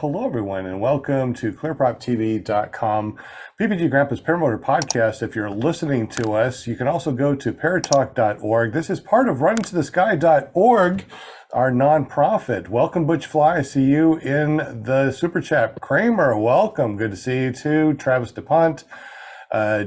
Hello, everyone, and welcome to ClearPropTV.com, PPG Grandpa's Paramotor Podcast. If you're listening to us, you can also go to paratalk.org. This is part of runningtothesky.org, our nonprofit. Welcome, Butch Fly. I see you in the Super Chat. Kramer, welcome. Good to see you, too. Travis DuPont.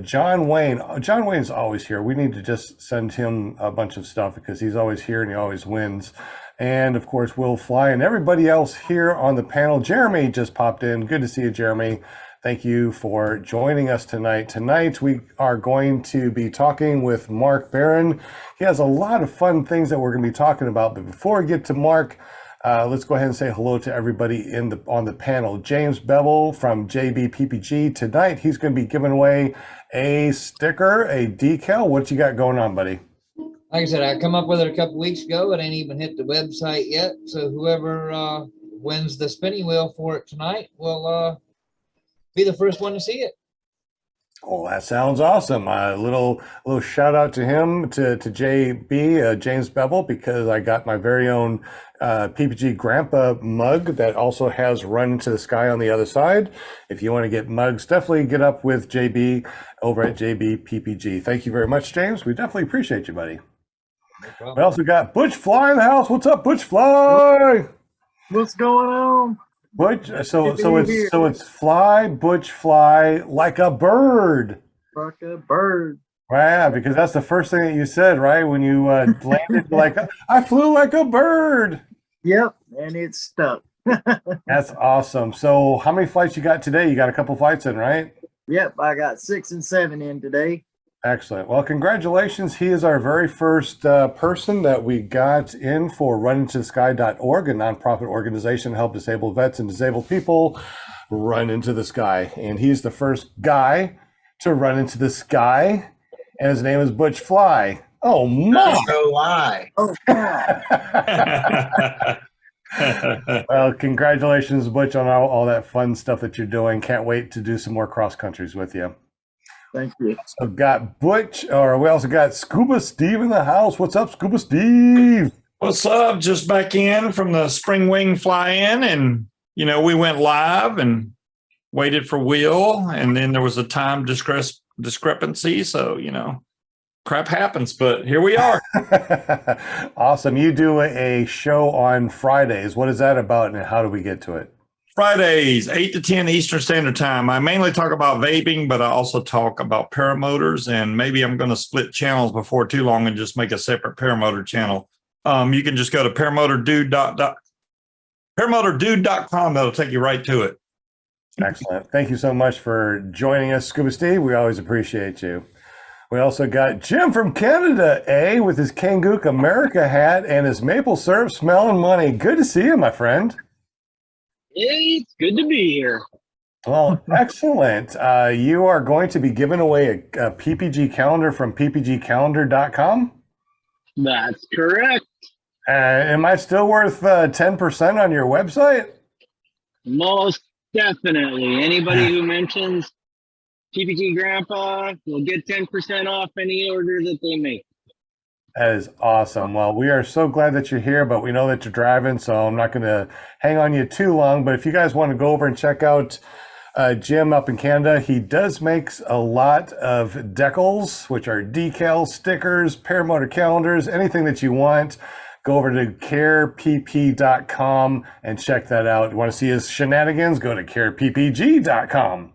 John Wayne. John Wayne's always here. We need to just send him a bunch of stuff because he's always here and he always wins. And of course, Will Fly and everybody else here on the panel. Jeremy just popped in. Good to see you, Jeremy. Thank you for joining us tonight. Tonight, we are going to be talking with Mark Barron. He has a lot of fun things that we're going to be talking about. But before we get to Mark, let's go ahead and say hello to everybody on the panel. James Bevel from JBPPG. Tonight, he's going to be giving away a sticker, a decal. What you got going on, buddy? Like I said, I come up with it a couple weeks ago. It ain't even hit the website yet. So whoever wins the spinning wheel for it tonight will be the first one to see it. Oh, that sounds awesome. A little shout out to him, to JB, James Bevel, because I got my very own PPG Grandpa mug that also has Run Into the Sky on the other side. If you want to get mugs, definitely get up with JB over at JB PPG. Thank you very much, James. We definitely appreciate you, buddy. We also got Butch Fly in the house. What's up, Butch Fly? What's going on? Butch, so it's Fly, Butch Fly, like a bird. Like a bird. Yeah, because that's the first thing that you said, right? When you landed, like, I flew like a bird. Yep, and it's stuck. That's awesome. So how many flights you got today? You got a couple flights in, right? Yep, I got 6 and 7 in today. Excellent. Well, congratulations. He is our very first person that we got in for runintothesky.org, a nonprofit organization to help disabled vets and disabled people run into the sky. And he's the first guy to run into the sky, and his name is Butch Fly. Oh, my. No lie. Oh, God. Well, congratulations, Butch, on all that fun stuff that you're doing. Can't wait to do some more cross countries with you. Thank you. So got Butch, or we also got Scuba Steve in the house. What's up, Scuba Steve? What's up? Just back in from the spring wing fly-in, and we went live and waited for Will, and then there was a time discrepancy, so crap happens, but here we are. Awesome. You do a show on Fridays. What is that about, and how do we get to it? Fridays, 8 to 10 Eastern Standard Time. I mainly talk about vaping, but I also talk about paramotors, and maybe I'm going to split channels before too long and just make a separate paramotor channel. You can just go to paramotordude.com. That'll take you right to it. Excellent. Thank you so much for joining us, Scuba Steve. We always appreciate you. We also got Jim from Canada, with his Kangook America hat and his maple syrup smelling money. Good to see you, my friend. Hey, it's good to be here. Well, excellent. You are going to be giving away a PPG calendar from ppgcalendar.com? That's correct. Am I still worth 10% on your website? Most definitely. Anybody who mentions PPG Grandpa will get 10% off any order that they make. That is awesome. Well, we are so glad that you're here, but we know that you're driving, so I'm not going to hang on you too long. But if you guys want to go over and check out Jim up in Canada, he does make a lot of decals, which are decals, stickers, paramotor calendars, anything that you want. Go over to carepp.com and check that out. You want to see his shenanigans? Go to careppg.com.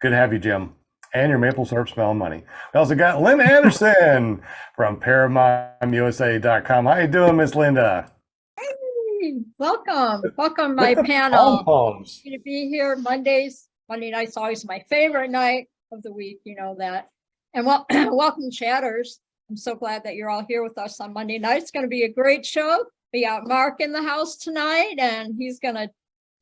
Good to have you, Jim. And your maple syrup smelling money. We also got Linda Anderson from ParamoUSA.com. How you doing, Miss Linda? Hey, welcome my panel. Pom-poms. Happy to be here. Monday night's always my favorite night of the week, you know that. And welcome, chatters. I'm so glad that you're all here with us on Monday night. It's going to be a great show. We got Mark in the house tonight, and he's going to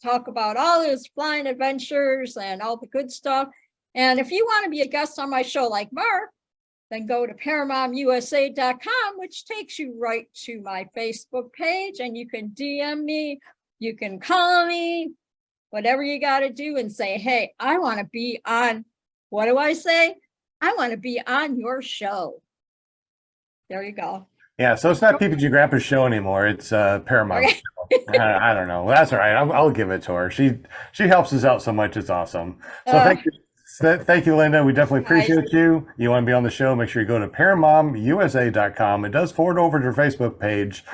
talk about all his flying adventures and all the good stuff. And if you want to be a guest on my show like Mark, then go to ParamoUSA.com, which takes you right to my Facebook page, and you can DM me, you can call me, whatever you got to do, and say, hey, I want to be on, what do I say? I want to be on your show. There you go. Yeah, so it's not PPG Grandpa's show anymore. It's Paramount. Okay. I don't know. That's all right. I'll give it to her. She helps us out so much. It's awesome. So Uh, thank you, Linda. We definitely Nice. appreciate you. You want to be on the show? Make sure you go to ParamomUSA.com. It does forward over to her Facebook page.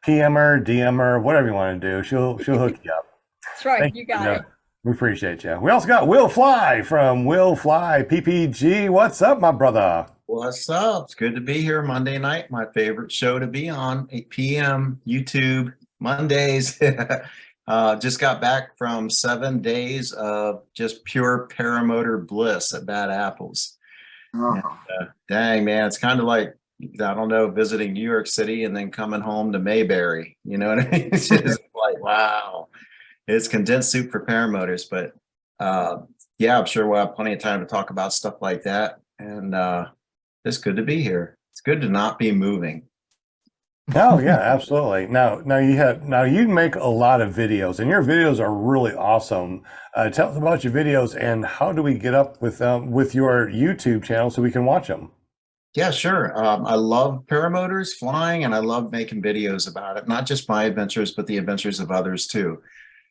PM her, DM her, whatever you want to do. She'll hook you up. That's right. Thank You got Linda. it. We appreciate you. We also got Will Fly from Will Fly PPG. What's up, my brother? What's up? It's good to be here Monday night. My favorite show to be on, 8 p.m. YouTube Mondays. Just got back from 7 days of just pure paramotor bliss at Bad Apples. Oh, Dang, man, it's kind of like, I don't know, visiting New York City and then coming home to Mayberry. You know what I mean? It's just like, wow. It's condensed soup for paramotors, but yeah, I'm sure we'll have plenty of time to talk about stuff like that. And it's good to be here. It's good to not be moving. Oh yeah, absolutely. Now you make a lot of videos, and your videos are really awesome. Tell us about your videos and how do we get up with your YouTube channel so we can watch them? Yeah, sure. I love paramotors, flying, and I love making videos about it. Not just my adventures, but the adventures of others too.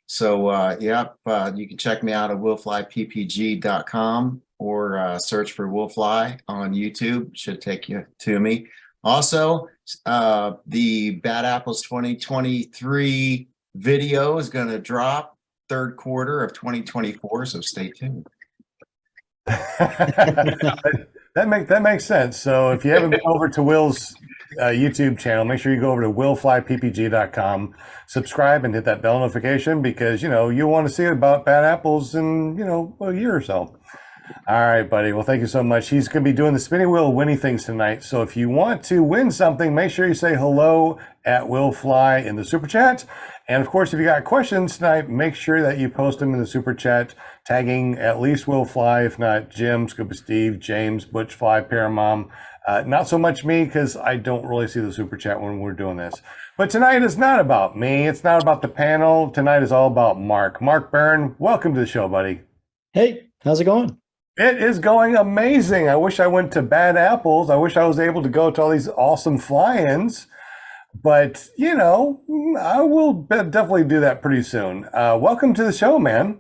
So yeah, you can check me out at willflyppg.com or search for Willfly on YouTube. Should take you to me. Also, the Bad Apples 2023 video is going to drop third quarter of 2024. So stay tuned. That makes sense. So if you haven't been over to Will's YouTube channel, make sure you go over to willflyppg.com, subscribe and hit that bell notification because, you'll want to see about Bad Apples in, a year or so. All right, buddy. Well, thank you so much. He's going to be doing the spinning wheel winning things tonight. So if you want to win something, make sure you say hello at Will Fly in the super chat. And of course, if you got questions tonight, make sure that you post them in the super chat, tagging at least Will Fly, if not Jim, Scuba Steve, James, Butch Fly, Paramom. Not so much me because I don't really see the super chat when we're doing this. But tonight is not about me. It's not about the panel. Tonight is all about Mark. Mark Barron, welcome to the show, buddy. Hey, how's it going? It is going amazing. I wish I went to Bad Apples. I wish I was able to go to all these awesome fly-ins. But, I will definitely do that pretty soon. Welcome to the show, man.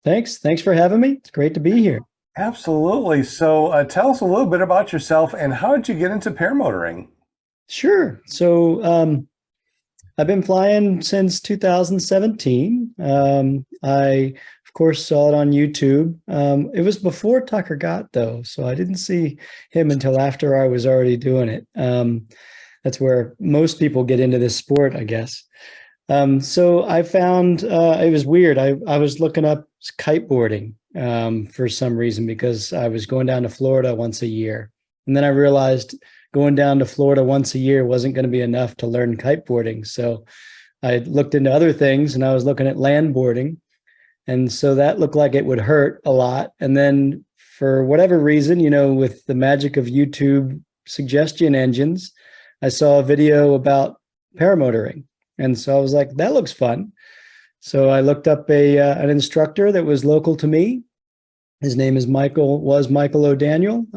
Thanks for having me. It's great to be here. Absolutely. So tell us a little bit about yourself and how did you get into paramotoring? Sure. So I've been flying since 2017. I, of course, saw it on YouTube. It was before Tucker got, though, so I didn't see him until after I was already doing it. That's where most people get into this sport, I guess. So I found it was weird. I was looking up kiteboarding for some reason because I was going down to Florida once a year. And then I realized going down to Florida once a year wasn't going to be enough to learn kiteboarding. So I looked into other things and I was looking at landboarding. And so that looked like it would hurt a lot. And then for whatever reason, with the magic of YouTube suggestion engines, I saw a video about paramotoring. And so I was like, that looks fun. So I looked up an instructor that was local to me. His name is Michael O'Daniel.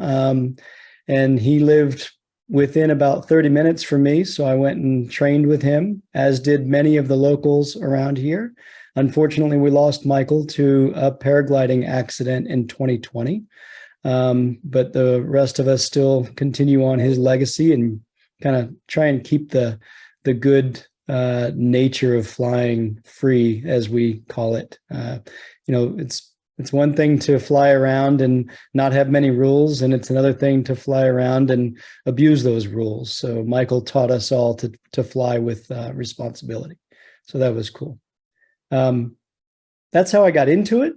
And he lived within about 30 minutes from me. So I went and trained with him, as did many of the locals around here. Unfortunately, we lost Michael to a paragliding accident in 2020. But the rest of us still continue on his legacy and kind of try and keep the good nature of flying free, as we call it. It's one thing to fly around and not have many rules, and it's another thing to fly around and abuse those rules. So Michael taught us all to fly with responsibility. So that was cool. That's how I got into it.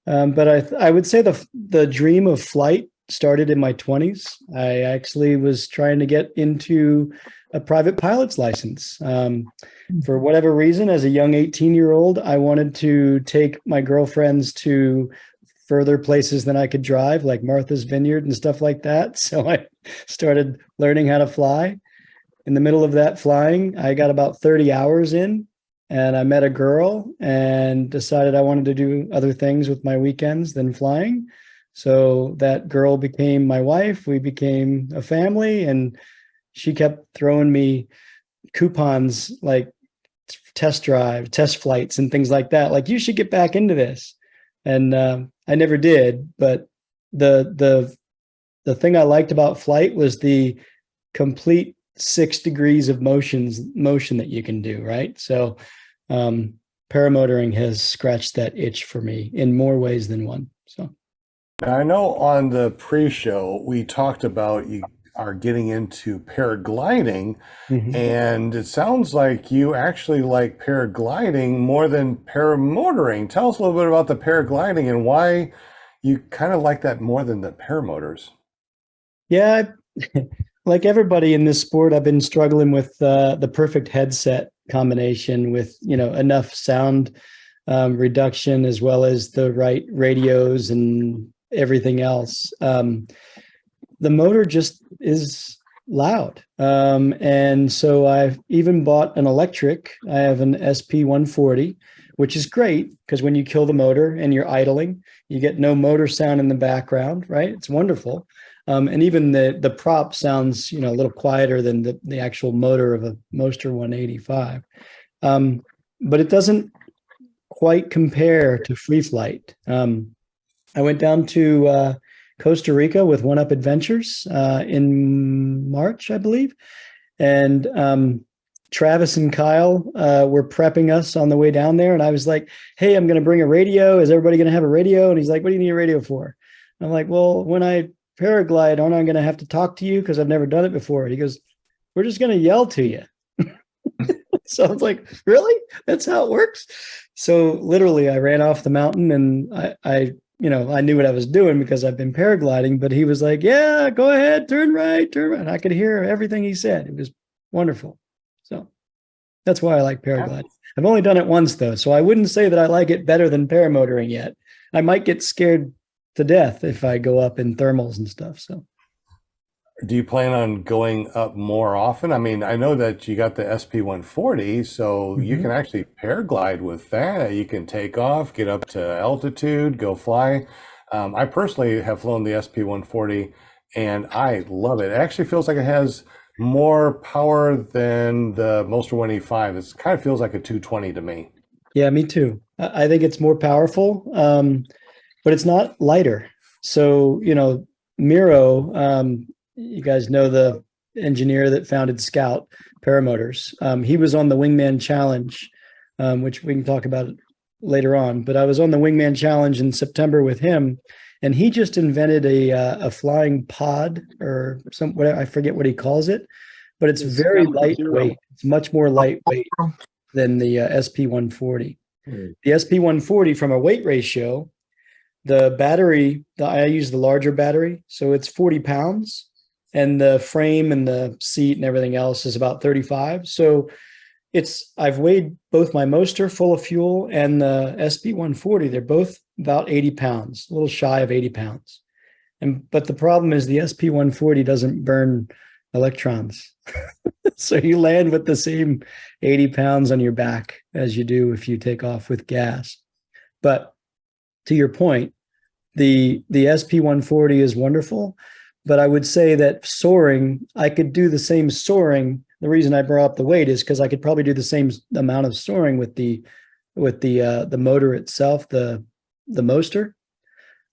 But I would say the dream of flight started in my 20s. I actually was trying to get into a private pilot's license. For whatever reason, as a young 18-year-old, I wanted to take my girlfriends to further places than I could drive, like Martha's Vineyard and stuff like that. So I started learning how to fly. In the middle of that flying, I got about 30 hours in, and I met a girl and decided I wanted to do other things with my weekends than flying. So that girl became my wife. We became a family, and she kept throwing me coupons like test flights and things like that. Like, you should get back into this. And I never did. But the thing I liked about flight was the complete 6 degrees of motion that you can do, right? So paramotoring has scratched that itch for me in more ways than one. So Now, I know on the pre-show we talked about you are getting into paragliding, and it sounds like you actually like paragliding more than paramotoring. Tell us a little bit about the paragliding and why you kind of like that more than the paramotors. Yeah, like everybody in this sport, I've been struggling with the perfect headset combination with, enough sound reduction as well as the right radios and everything else. The motor just is loud. And so I've even bought an electric. I have an SP140, which is great because when you kill the motor and you're idling, you get no motor sound in the background, right? It's wonderful. And even the prop sounds, a little quieter than the actual motor of a Moster 185. But it doesn't quite compare to free flight. I went down to Costa Rica with One Up Adventures in March, I believe. And Travis and Kyle were prepping us on the way down there. And I was like, hey, I'm going to bring a radio. Is everybody going to have a radio? And he's like, what do you need a radio for? I'm like, well, when I paraglide, aren't I going to have to talk to you? Because I've never done it before. And he goes, we're just going to yell to you. So I was like, really? That's how it works? So literally I ran off the mountain and I knew what I was doing because I've been paragliding, but he was like, yeah, go ahead, turn right. And I could hear everything he said. It was wonderful. So that's why I like paragliding. I've only done it once though. So I wouldn't say that I like it better than paramotoring yet. I might get scared to death if I go up in thermals and stuff. So do you plan on going up more often? I mean, I know that you got the SP140, so you can actually paraglide with that. You can take off, get up to altitude, go fly. I personally have flown the SP140 and I love it. It actually feels like it has more power than the Moster 185. It kind of feels like a 220 to me. Yeah, me too. I think it's more powerful, but it's not lighter. So, Miro, you guys know the engineer that founded Scout Paramotors. He was on the Wingman Challenge, which we can talk about later on. But I was on the Wingman Challenge in September with him, and he just invented a flying pod or whatever, I forget what he calls it, but it's very lightweight. It's much more lightweight than the SP140. The SP140, from a weight ratio, the battery, I use the larger battery, so it's 40 pounds. And the frame and the seat and everything else is about 35. So I've weighed both my Moster full of fuel and the SP140. They're both about 80 pounds, a little shy of 80 pounds. But the problem is the SP140 doesn't burn electrons. So you land with the same 80 pounds on your back as you do if you take off with gas. But to your point, the SP140 is wonderful. But I would say that soaring, I could do the same soaring. The reason I brought up the weight is because I could probably do the same amount of soaring with the motor itself, the Moster.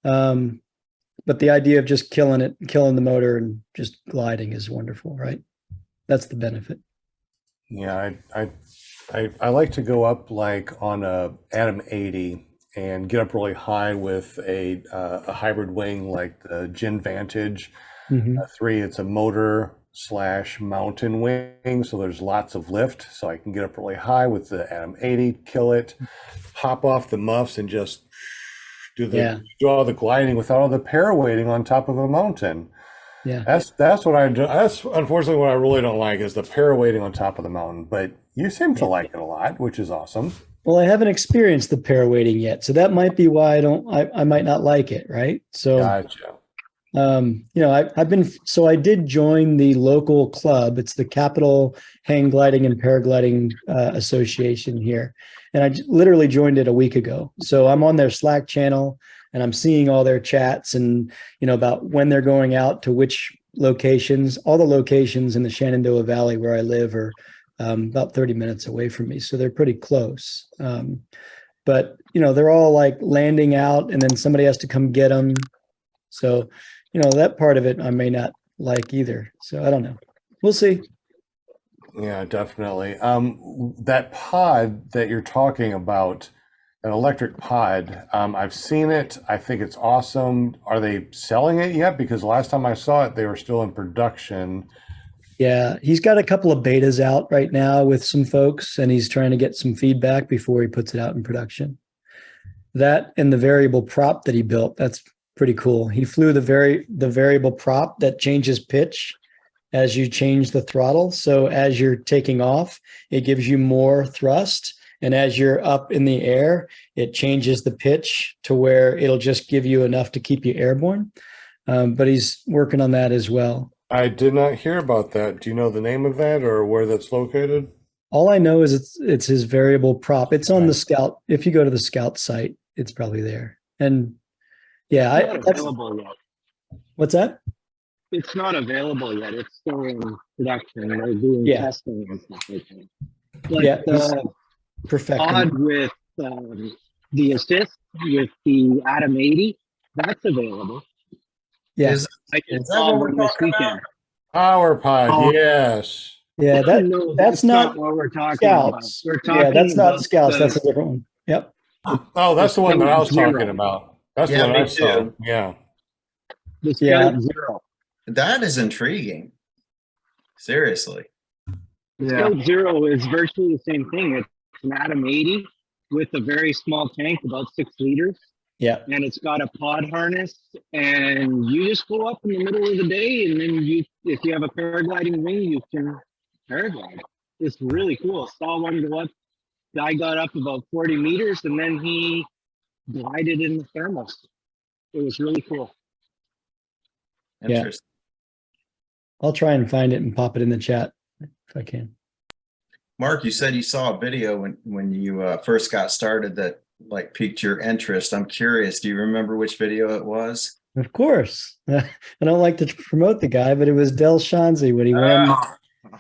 But the idea of just killing the motor and just gliding is wonderful, right? That's the benefit. Yeah, I like to go up like on a Atom 80 and get up really high with a hybrid wing like the Gen Vantage 3. It's a motor / mountain wing, so there's lots of lift, so I can get up really high with the Atom 80, kill it, pop off the muffs, and just do all the gliding without all the para weighting on top of a mountain. Yeah, that's what I do. That's unfortunately what I really don't like is the para weighting on top of the mountain. But you seem to like it a lot, which is awesome. Well, I haven't experienced the para weighting yet, so that might be why I might not like it, right? So, gotcha. I did join the local club. It's the Capital Hang Gliding and Paragliding Association here, and I literally joined it a week ago. So I'm on their Slack channel, and I'm seeing all their chats and about when they're going out to which locations. All the locations in the Shenandoah Valley where I live are about 30 minutes away from me. So they're pretty close. But, you know, they're all like landing out and then somebody has to come get them. So, you know, that part of it I may not like either. So I don't know. We'll see. Yeah, definitely. That pod that you're talking about, an electric pod, I've seen it. I think it's awesome. Are they selling it yet? Because last time I saw it, they were still in production. Yeah, he's got a couple of betas out right now with some folks, and he's trying to get some feedback before he puts it out in production. That and the variable prop that he built, that's pretty cool. He flew the variable prop that changes pitch as you change the throttle. So as you're taking off, it gives you more thrust. And as you're up in the air, it changes the pitch to where it'll just give you enough to keep you airborne. But he's working on that as well. I did not hear about that. Do you know the name of that or where that's located? All I know is it's his variable prop. It's on the Scout. If you go to the Scout site, it's probably there. And yeah, It's not available yet. What's that? It's not available yet. It's still in production. They're doing testing and stuff like that. But Yeah, the perfecting. pod with the assist with the Atom 80, that's available. Yeah, I Is just that saw what we're one this talking weekend. Power pod, Oh. yes. yeah. No, That's not what we're talking Scouts. about. We're talking Yeah, that's not about Scouts. the- That's a different one. Yep. Oh, that's the one that I was Zero. talking about. That's Yeah, the one me I saw. too. Yeah. the Yeah. Scout Zero. That is intriguing. Seriously. The Yeah. Scout Zero is virtually the same thing. It's an Atom 80 with a very small tank, about 6 liters. Yeah. And it's got a pod harness, and you just go up in the middle of the day, and then if you have a paragliding wing, you can paraglide. It's really cool. Saw one go up. Guy got up about 40 meters, and then he glided in the thermals. It was really cool. Yeah. Interesting. I'll try and find it and pop it in the chat if I can. Mark, you said you saw a video when you first got started that like piqued your interest. I'm curious. Do you remember which video it was? Of course. I don't like to promote the guy, but it was Del Shanzi when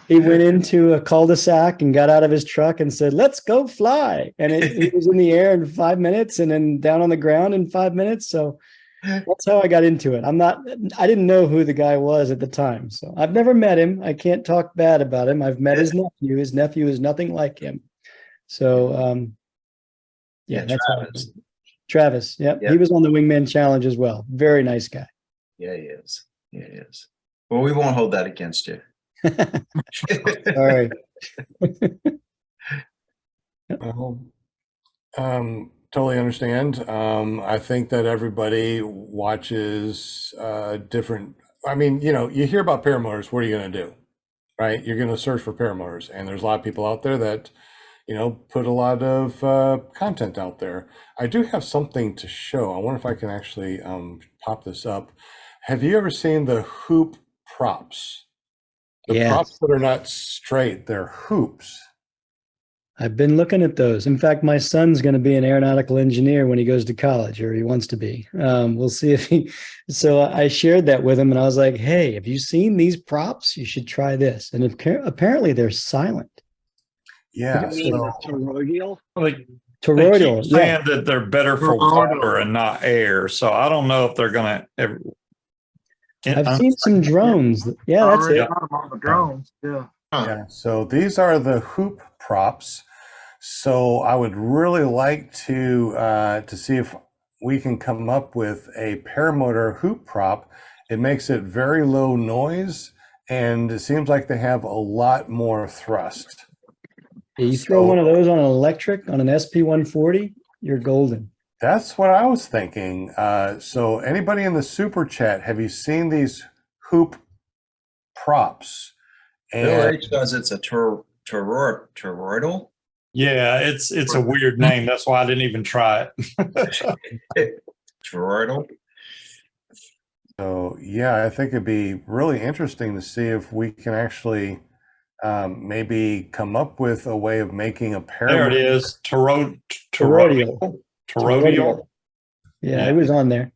he went into a cul-de-sac and got out of his truck and said, "Let's go fly." And it was in the air in 5 minutes and then down on the ground in 5 minutes. So that's how I got into it. I didn't know who the guy was at the time. So I've never met him. I can't talk bad about him. I've met his nephew. His nephew is nothing like him. So, yeah, that's Travis. Travis. Yep. Yep. He was on the Wingman Challenge as well. Very nice guy. Yeah, he is. Yeah, he is. Well, we won't hold that against you. All right. Totally understand. I think that everybody watches different. I mean, you know, you hear about paramotors. What are you going to do? Right? You're going to search for paramotors, and there's a lot of people out there that, you know, put a lot of content out there. I do have something to show. I wonder if I can actually pop this up. Have you ever seen the hoop props? The Yes. props that are not straight, they're hoops. I've been looking at those. In fact, my son's going to be an aeronautical engineer when he goes to college, or he wants to be. We'll see if he. So I shared that with him, and I was like, "Hey, have you seen these props? You should try this." And apparently, they're silent. Yeah. You mean So the toroidal? They keep Toroidal. Yeah. saying that they're better for water and not air. So I don't know if they're gonna ever. I've seen some drones. Yeah, that's Already it. got 'em on the drones. Yeah. yeah, so these are the hoop props. So I would really like to see if we can come up with a paramotor hoop prop. It makes it very low noise, and it seems like they have a lot more thrust. Yeah, you throw one of those on an electric, on an SP140, you're golden. That's what I was thinking. So anybody in the super chat, have you seen these hoop props? Bill And H does it's a toroidal. Yeah, it's a weird name. That's why I didn't even try it. Toroidal. so, yeah, I think it'd be really interesting to see if we can actually maybe come up with a way of making a There it paramotor. is. Toroidal. Toroidal. Toroidal. Yeah, it was on there.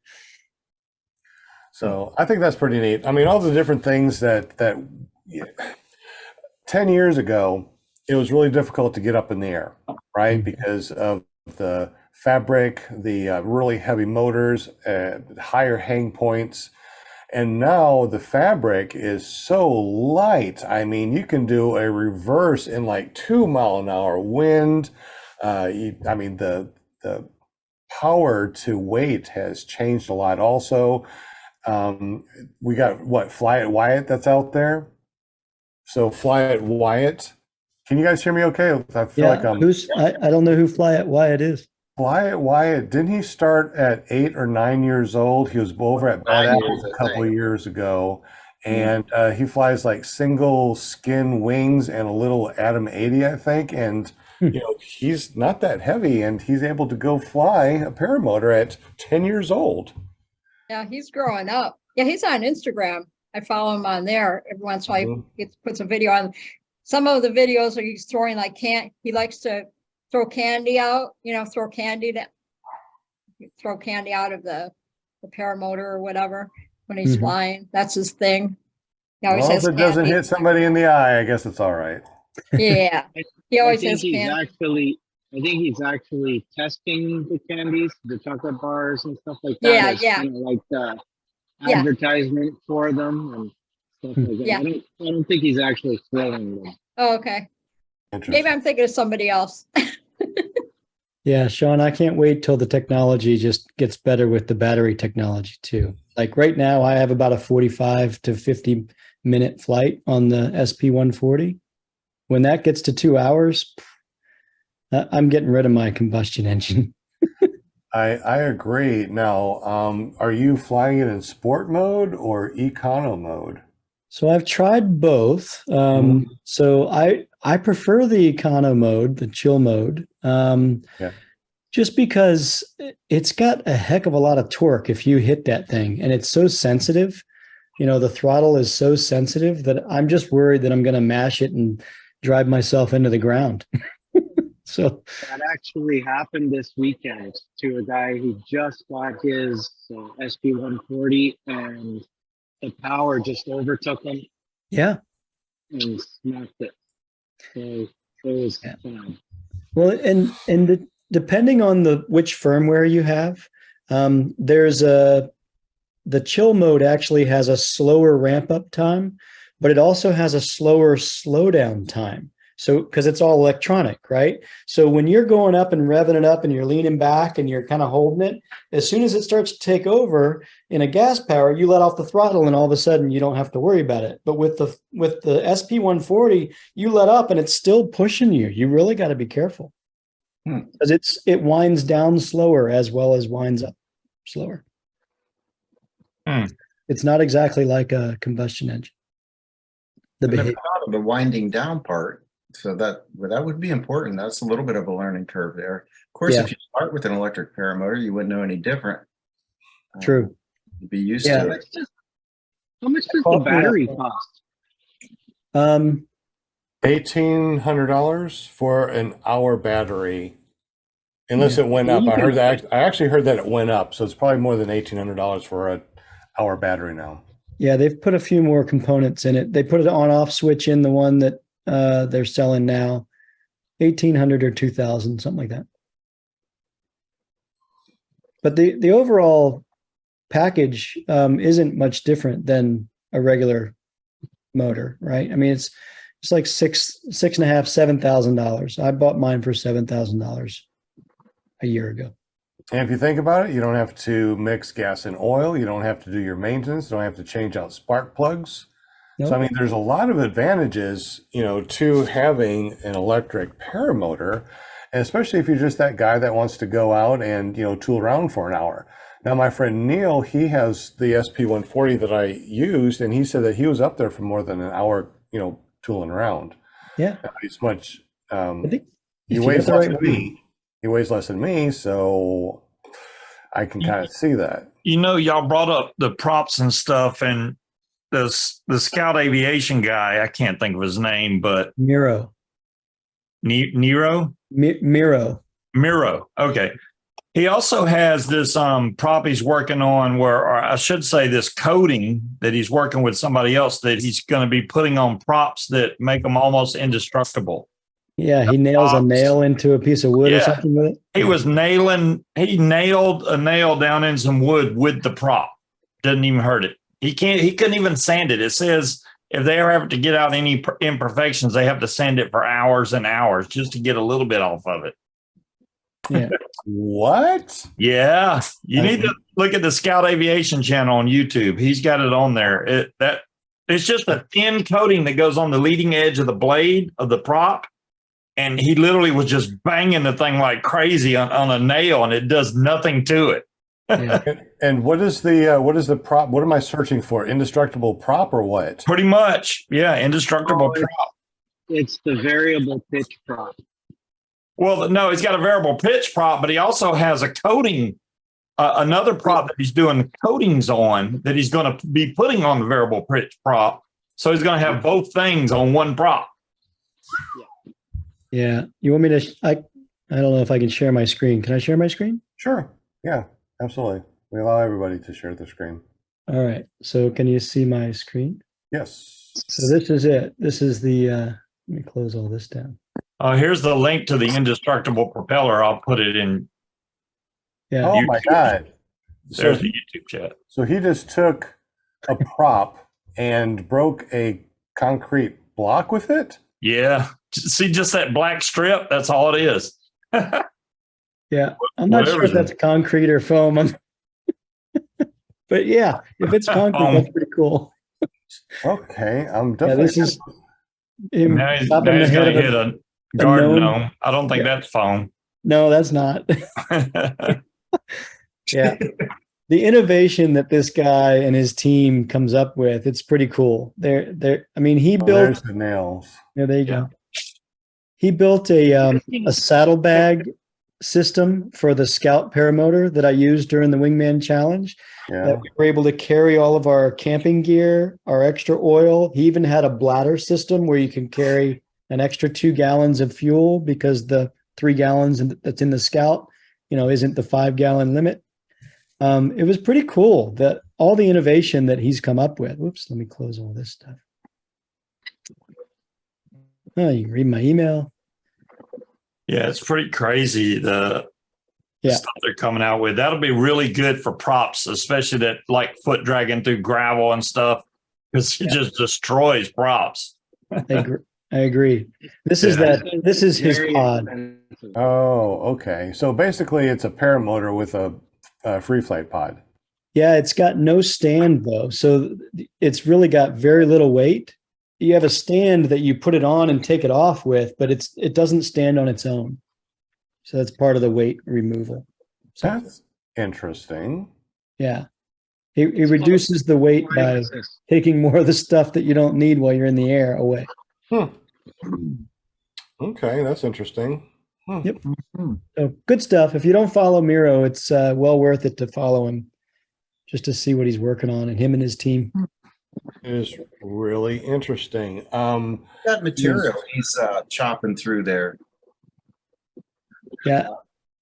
So I think that's pretty neat. I mean, all the different things that yeah, 10 years ago, it was really difficult to get up in the air, right? Because of the fabric, the really heavy motors, higher hang points. And now the fabric is so light. I mean, you can do a reverse in like 2-mile-an-hour wind. I mean, the power to weight has changed a lot also. We got what, Fly It Wyatt that's out there. So Fly It Wyatt. Can you guys hear me okay? I feel Yeah, like I'm I don't know who Fly It Wyatt is. Fly It Wyatt. Didn't he start at 8 or 9 years old? He was over at Bad 9 Apples years, a I couple think. years ago. And he flies like single skin wings and a little Atom 80, I think. And you know, he's not that heavy, and he's able to go fly a paramotor at 10 years old. Yeah, he's growing up. Yeah, he's on Instagram. I follow him on there. Every once in a while, he puts a video on. Some of the videos are he's throwing like he likes to throw candy out, you know, throw candy out of the paramotor or whatever when he's Mhm. flying. That's his thing. He always Well, if has it doesn't candy. hit somebody in the eye, I guess it's all right. Yeah, he I always think has he's candy. actually testing the candies, the chocolate bars and stuff like Yeah, that. As yeah. kind of like the Yeah. advertisement for them and stuff like that. Yeah. I don't think he's actually throwing them. Oh, okay. Maybe Interesting. I'm thinking of somebody else. Yeah, Sean, I can't wait till the technology just gets better with the battery technology too. Like right now, I have about a 45 to 50-minute flight on the SP140. When that gets to 2 hours, I'm getting rid of my combustion engine. I agree. Now, are you flying it in sport mode or econo mode? So I've tried both. So I prefer the econo mode, the chill mode, Yeah. just because it's got a heck of a lot of torque if you hit that thing, and it's so sensitive. You know, the throttle is so sensitive that I'm just worried that I'm going to mash it and drive myself into the ground. So That actually happened this weekend to a guy who just got his SP140 and the power just overtook him yeah. and smacked it. So it was Yeah. fun. Well, depending on which firmware you have, the chill mode actually has a slower ramp up time, but it also has a slower slowdown time. So, because it's all electronic, right? So when you're going up and revving it up and you're leaning back and you're kind of holding it, as soon as it starts to take over in a gas power, you let off the throttle and all of a sudden you don't have to worry about it. But with the SP140, you let up and it's still pushing you. You really got to be careful because it winds down slower as well as winds up slower. It's not exactly like a combustion engine. And then the winding down part. So that would be important. That's a little bit of a learning curve there. Of course, Yeah. if you start with an electric paramotor, you wouldn't know any different. True. You'd be used Yeah. to it. How much does the battery cost? $1,800 for an hour battery, unless Yeah. it went up. I heard that. I actually heard that it went up, so it's probably more than $1,800 for an hour battery now. Yeah, they've put a few more components in it. They put an on-off switch in the one that they're selling now, 1,800 or 2,000, something like that. But the overall package isn't much different than a regular motor, right? I mean, it's like $6,500, $7,000. I bought mine for $7,000 a year ago. And if you think about it, you don't have to mix gas and oil. You don't have to do your maintenance. You don't have to change out spark plugs. Nope. So, I mean, there's a lot of advantages, you know, to having an electric paramotor, and especially if you're just that guy that wants to go out and, you know, tool around for an hour. Now, my friend Neil, he has the SP140 that I used, and he said that he was up there for more than an hour, you know, tooling around. Yeah. He's much, I think he if you weighs get the less right than me. He weighs less than me, so I can kind of see that. You know, y'all brought up the props and stuff, and the Scout Aviation guy, I can't think of his name, but Miro. Nero? Miro. Miro. Okay. He also has this prop he's working on or I should say this coating that he's working with somebody else that he's going to be putting on props that make them almost indestructible. Yeah, he nails a nail into a piece of wood or Yeah. something with it. He nailed a nail down in some wood with the prop. Doesn't even hurt it. He couldn't even sand it. It says if they ever have to get out any imperfections, they have to sand it for hours and hours just to get a little bit off of it. Yeah. What? Yeah. You need to look at the Scout Aviation channel on YouTube. He's got it on there. It's just a thin coating that goes on the leading edge of the blade of the prop. And he literally was just banging the thing like crazy on a nail, and it does nothing to it. Yeah. And what is the prop? What am I searching for? Indestructible prop or what? Pretty much. Yeah, indestructible prop. It's the variable pitch prop. Well, no, he's got a variable pitch prop, but he also has a coating, another prop that he's doing coatings on that he's going to be putting on the variable pitch prop. So he's going to have both things on one prop. Yeah. You want me to, I don't know if I can share my screen. Can I share my screen? Sure. Yeah, absolutely. We allow everybody to share the screen. All right. So can you see my screen? Yes. So this is it. This is the, let me close all this down. Here's the link to the indestructible propeller. I'll put it in. Yeah. Oh my God. There's So, the YouTube chat. so he just took a prop and broke a concrete block with it? Yeah. See just that black strip? That's all it is. Yeah. I'm not sure if that's concrete or foam. But yeah, if it's concrete, that's pretty cool. Okay. I'm Yeah, definitely. this is him Now he's stopping going the to head of hit a, a garden gnome. gnome. I don't think Yeah. that's foam. no, that's not. Yeah. The innovation that this guy and his team comes up with, it's pretty cool. I mean, he Oh, built, there's the nails. yeah, there you Yeah. go. He built a saddlebag system for the Scout paramotor that I used during the Wingman challenge. Yeah. That we were able to carry all of our camping gear, our extra oil. He even had a bladder system where you can carry an extra 2 gallons of fuel because the 3 gallons that's in the Scout, isn't the 5-gallon limit. It was pretty cool that all the innovation that he's come up with. Whoops, let me close all this stuff. Oh, you can read my email. Yeah, it's pretty crazy the Yeah. stuff they're coming out with. That'll be really good for props, especially that like foot dragging through gravel and stuff, because it just destroys props. I agree. This is his Very pod. expensive. Oh, okay. So basically, it's a paramotor with a free flight pod. Yeah, it's got no stand though. So it's really got very little weight. You have a stand that you put it on and take it off with, but it doesn't stand on its own. So that's part of the weight removal. So, That's interesting. yeah. He reduces the weight by taking more of the stuff that you don't need while you're in the air away. Okay, that's interesting. Yep. So good stuff. If you don't follow Miro, it's well worth it to follow him just to see what he's working on and him and his team. It is really interesting. That material he's chopping through there. Yeah.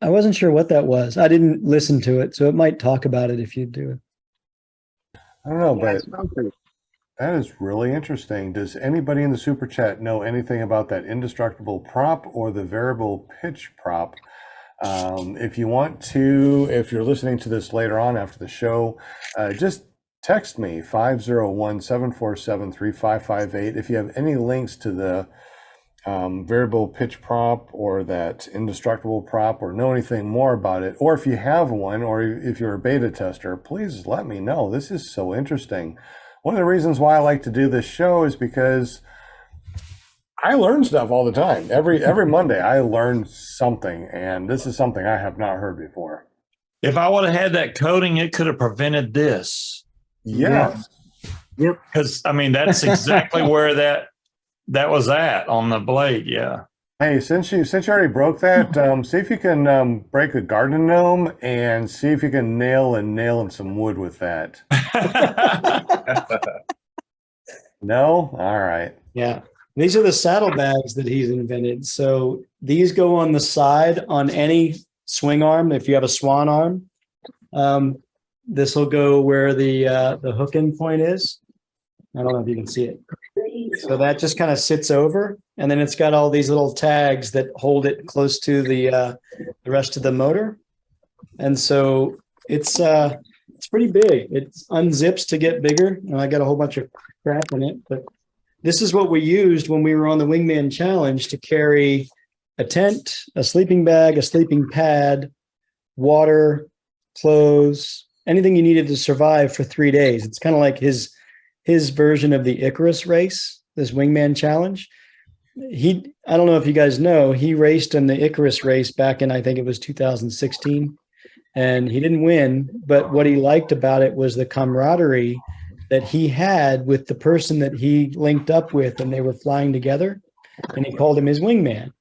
I wasn't sure what that was. I didn't listen to it, so it might talk about it if you do it. I don't know, Yeah, but it's concrete. that is really interesting. Does anybody in the super chat know anything about that indestructible prop or the variable pitch prop? If you want to, if you're listening to this later on after the show, just text me 501-747-3558 if you have any links to the variable pitch prop or that indestructible prop or know anything more about it, or if you have one, or if you're a beta tester, please let me know. This is so interesting. One of the reasons why I like to do this show is because I learn stuff all the time. Every Monday I learn something, and this is something I have not heard before. If I would have had that coating, it could have prevented this. Yes. Yep. Because I mean, that's exactly where that was at on the blade. Yeah. Hey, since you already broke that, see if you can break a garden gnome and see if you can nail in some wood with that. No? All right. Yeah. These are the saddlebags that he's invented. So these go on the side on any swing arm. If you have a swan arm, this will go where the hook in point is. I don't know if you can see it. So that just kind of sits over, and then it's got all these little tags that hold it close to the rest of the motor. And so it's pretty big. It unzips to get bigger. And I got a whole bunch of crap in it, but this is what we used when we were on the Wingman Challenge to carry a tent, a sleeping bag, a sleeping pad, water, clothes, anything you needed to survive for 3 days. It's kind of like his version of the Icarus race, this Wingman Challenge. I don't know if you guys know, he raced in the Icarus race back in, I think it was 2016, and he didn't win. But what he liked about it was the camaraderie that he had with the person that he linked up with, and they were flying together, and he called him his wingman.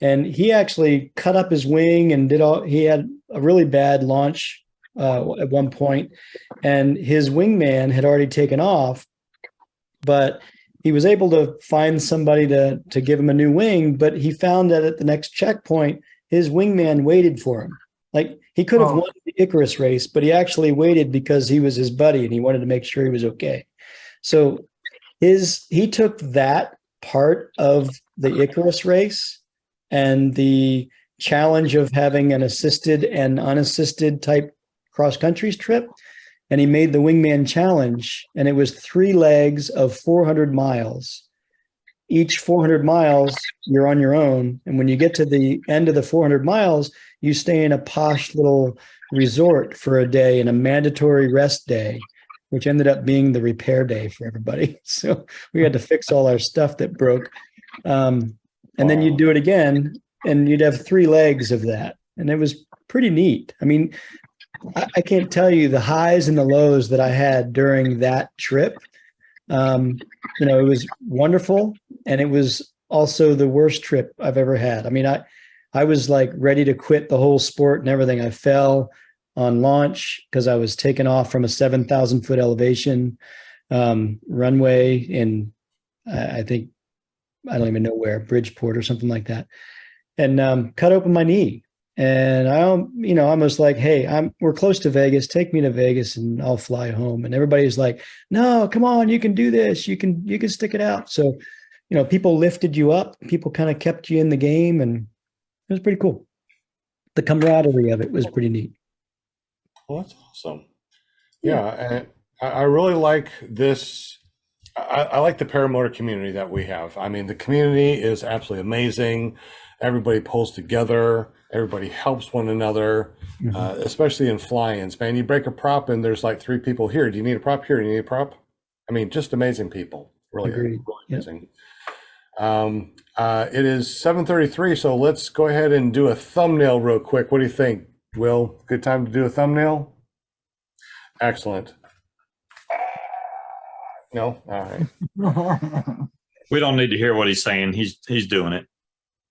And he actually cut up his wing and he had a really bad launch at one point, and his wingman had already taken off, but he was able to find somebody to give him a new wing. But he found that at the next checkpoint, his wingman waited for him. Like, he could have won the Icarus race, but he actually waited because he was his buddy and he wanted to make sure he was okay. So he took that part of the Icarus race and the challenge of having an assisted and unassisted type cross-country trip, and he made the Wingman Challenge, and it was 3 legs of 400 miles. Each 400 miles, you're on your own, and when you get to the end of the 400 miles, you stay in a posh little resort for a day and a mandatory rest day, which ended up being the repair day for everybody. So we had to fix all our stuff that broke. And then you'd do it again, and you'd have 3 legs of that. And it was pretty neat. I mean, I can't tell you the highs and the lows that I had during that trip. It was wonderful, and it was also the worst trip I've ever had. I mean, I was like ready to quit the whole sport and everything. I fell on launch because I was taken off from a 7,000 foot elevation runway in, I think, I don't even know where, Bridgeport or something like that, and cut open my knee. And I almost like, hey, we're close to Vegas. Take me to Vegas and I'll fly home. And everybody's like, no, come on, you can do this. You can stick it out. So, people lifted you up. People kind of kept you in the game, and it was pretty cool. The camaraderie of it was pretty neat. Well, that's awesome. Yeah, and I really like this. I like the paramotor community that we have. I mean, the community is absolutely amazing. Everybody pulls together. Everybody helps one another, especially in fly-ins. Man, you break a prop and there's like 3 people here. Do you need a prop here? Do you need a prop? I mean, just amazing people. Really, really amazing. It is 7:33, so let's go ahead and do a thumbnail real quick. What do you think, Will? Good time to do a thumbnail? Excellent. No? All right. We don't need to hear what he's saying. He's doing it.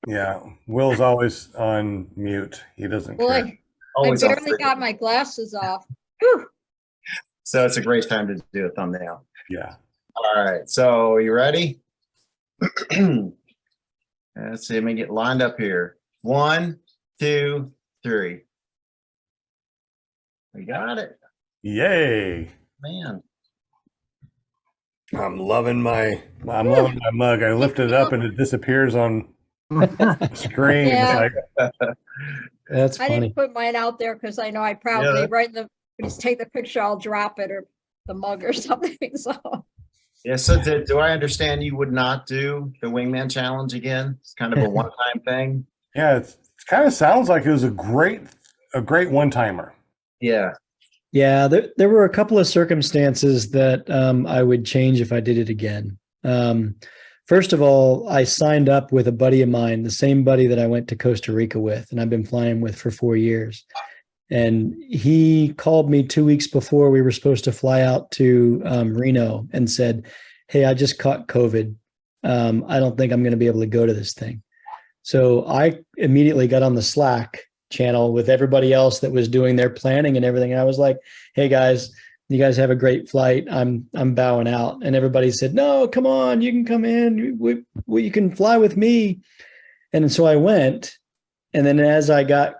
Yeah, Will's always on mute. He doesn't care. Boy, I barely got my glasses off. Whew. So it's a great time to do a thumbnail. Yeah. All right. So you ready? Let's see. Let me get lined up here. 1, 2, 3. We got it. Yay. Man. I'm loving my mug. I lift it up and it disappears on the screen. Yeah. It's like, That's I funny. didn't put mine out there because I know I probably when you take the picture, I'll drop it or the mug or something. So Yeah. So do I understand you would not do the Wingman Challenge again? It's kind of a one-time thing. yeah, it kind of sounds like it was a great one-timer. Yeah. Yeah, there were a couple of circumstances that I would change if I did it again. First of all, I signed up with a buddy of mine, the same buddy that I went to Costa Rica with, and I've been flying with for 4 years. And he called me 2 weeks before we were supposed to fly out to Reno and said, hey, I just caught COVID. I don't think I'm going to be able to go to this thing. So I immediately got on the Slack channel with everybody else that was doing their planning and everything. And I was like, hey guys, you guys have a great flight. I'm bowing out. And everybody said, no, come on, you can come in. You can fly with me. And so I went. And then as I got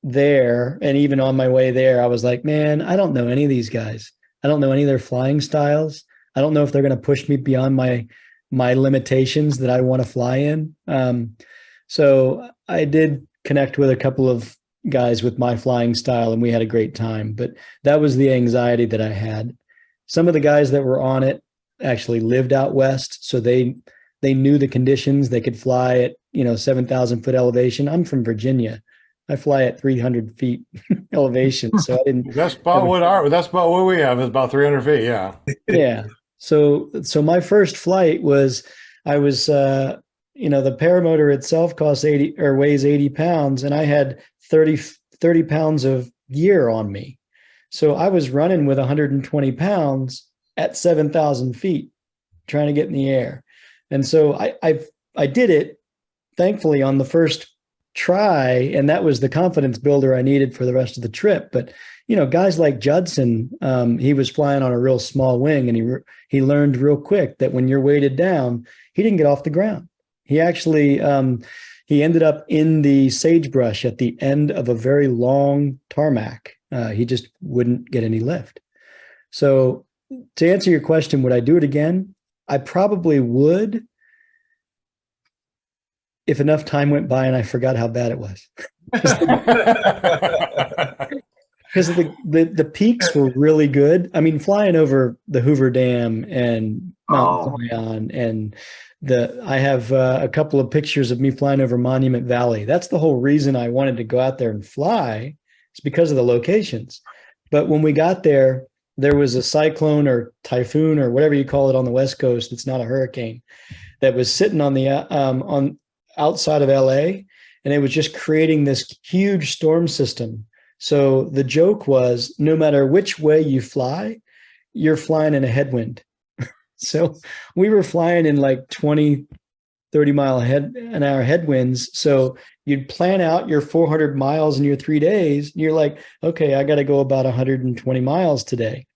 there, and even on my way there, I was like, man, I don't know any of these guys. I don't know any of their flying styles. I don't know if they're going to push me beyond my limitations that I want to fly in. So I did connect with a couple of guys with my flying style, and we had a great time. But that was the anxiety that I had. Some of the guys that were on it actually lived out west, so they knew the conditions. They could fly at 7,000 foot elevation. I'm from Virginia. I fly at 300 feet elevation, so I didn't. That's about what we have is about 300 feet. Yeah. Yeah. So my first flight was, the paramotor itself costs 80 or weighs 80 pounds, and I had 30 pounds of gear on me. So I was running with 120 pounds at 7,000 feet, trying to get in the air. And so I did it, thankfully, on the first try, and that was the confidence builder I needed for the rest of the trip. But guys like Judson, he was flying on a real small wing, and he learned real quick that when you're weighted down, he didn't get off the ground. He actually he ended up in the sagebrush at the end of a very long tarmac. He just wouldn't get any lift. So to answer your question, would I do it again? I probably would, if enough time went by and I forgot how bad it was. Because the peaks were really good. I mean, flying over the Hoover Dam and Mount Zion, and I have a couple of pictures of me flying over Monument Valley. That's the whole reason I wanted to go out there and fly. It's because of the locations. But when we got there, there was a cyclone or typhoon or whatever you call it on the West Coast. It's not a hurricane, that was sitting on the on outside of LA, and it was just creating this huge storm system. So the joke was, no matter which way you fly, you're flying in a headwind. So we were flying in like 20, 30 mile an hour headwinds. So you'd plan out your 400 miles in your 3 days. And you're like, okay, I got to go about 120 miles today.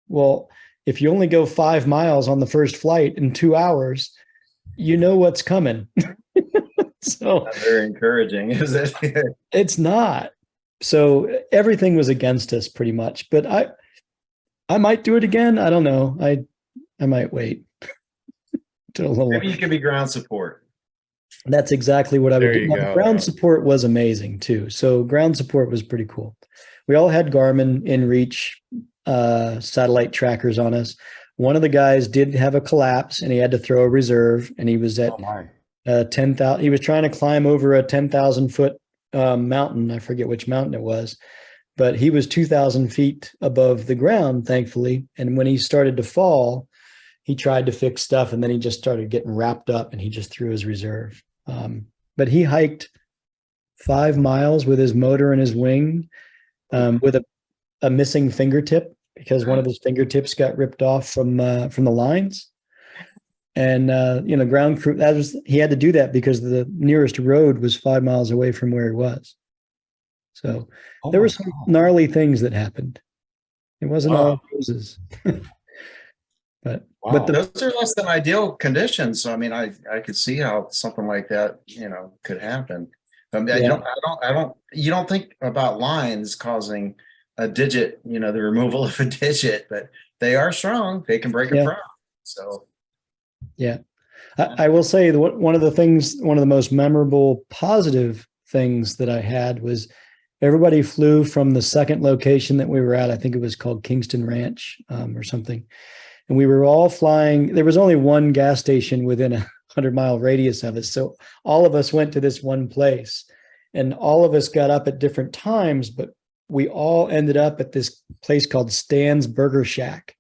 Well, if you only go 5 miles on the first flight in 2 hours, you know what's coming. So Not very encouraging, is it? it's not. So everything was against us pretty much, but I might do it again. I don't know. I might wait. Maybe you could be ground support. That's exactly what I would There do. you Now, go. ground support was amazing too. So ground support was pretty cool. We all had Garmin InReach satellite trackers on us. One of the guys did have a collapse, and he had to throw a reserve, and he was at Oh my. 10,000. He was trying to climb over a 10,000 foot mountain. I forget which mountain it was, but he was 2,000 feet above the ground, thankfully. And when he started to fall, he tried to fix stuff, and then he just started getting wrapped up, and he just threw his reserve. But he hiked 5 miles with his motor and his wing, with a missing fingertip, because one of his fingertips got ripped off from the lines. And ground crew, he had to do that because the nearest road was 5 miles away from where he was. So there were some gnarly things that happened. It wasn't all roses. But Those are less than ideal conditions. So I mean, I could see how something like that, could happen. I mean, you don't think about lines causing a digit, the removal of a digit, but they are strong. They can break a prop. So yeah, I will say that one of the most memorable positive things that I had was everybody flew from the second location that we were at. I think it was called Kingston Ranch or something. And we were all flying. There was only one gas station within a 100-mile radius of us. So all of us went to this one place, and all of us got up at different times, but we all ended up at this place called Stan's Burger Shack.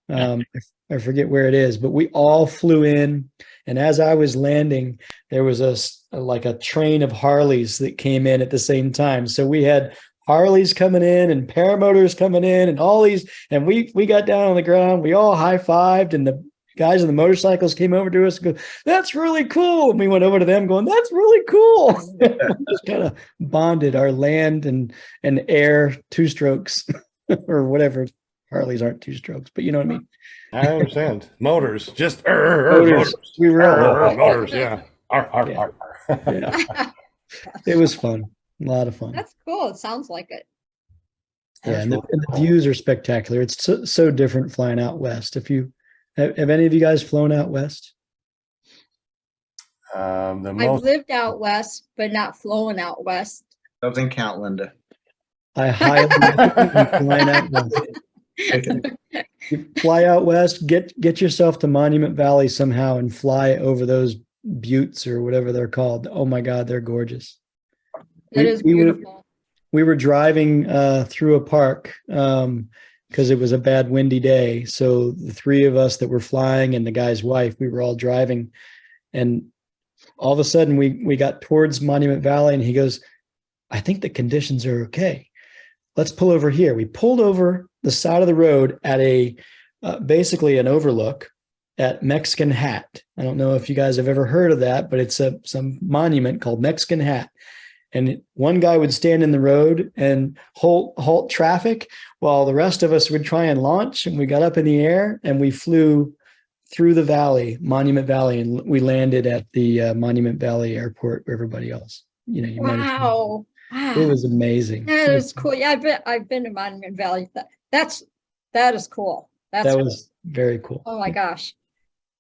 I forget where it is, but we all flew in. And as I was landing, there was a train of Harleys that came in at the same time. So we had Harleys coming in and paramotors coming in and all these, and we got down on the ground. We all high-fived, and the guys on the motorcycles came over to us and go, "That's really cool." And we went over to them going, "That's really cool." Just kind of bonded our land and air two-strokes or whatever. Harleys aren't two-strokes, but you know what I mean. I understand. Motors, just Motors. We were all motors. Yeah. Yeah. It was fun. A lot of fun. That's cool. It sounds like it. Yeah, That's and really the cool. views are spectacular. It's so different flying out west. If you have any of you guys flown out west? The I've most lived out west, but not flown out west. Doesn't count, Linda. I highly recommend flying out west. You fly out west, get yourself to Monument Valley somehow and fly over those buttes or whatever they're called. Oh my God, they're gorgeous. It is we were beautiful. we were driving through a park because it was a bad windy day. So the three of us that were flying and the guy's wife, we were all driving, and all of a sudden we got towards Monument Valley, and he goes, "I think the conditions are okay. Let's pull over here." We pulled over the side of the road at a basically an overlook at Mexican Hat. I don't know if you guys have ever heard of that, but it's some monument called Mexican Hat. And one guy would stand in the road and halt traffic while the rest of us would try and launch. And we got up in the air and we flew through the valley, Monument Valley, and we landed at the Monument Valley Airport where everybody else, you might have seen. Wow. It was amazing. That is cool. Yeah, I've been to Monument Valley. That is cool. That's That cool. was very cool. Oh my gosh.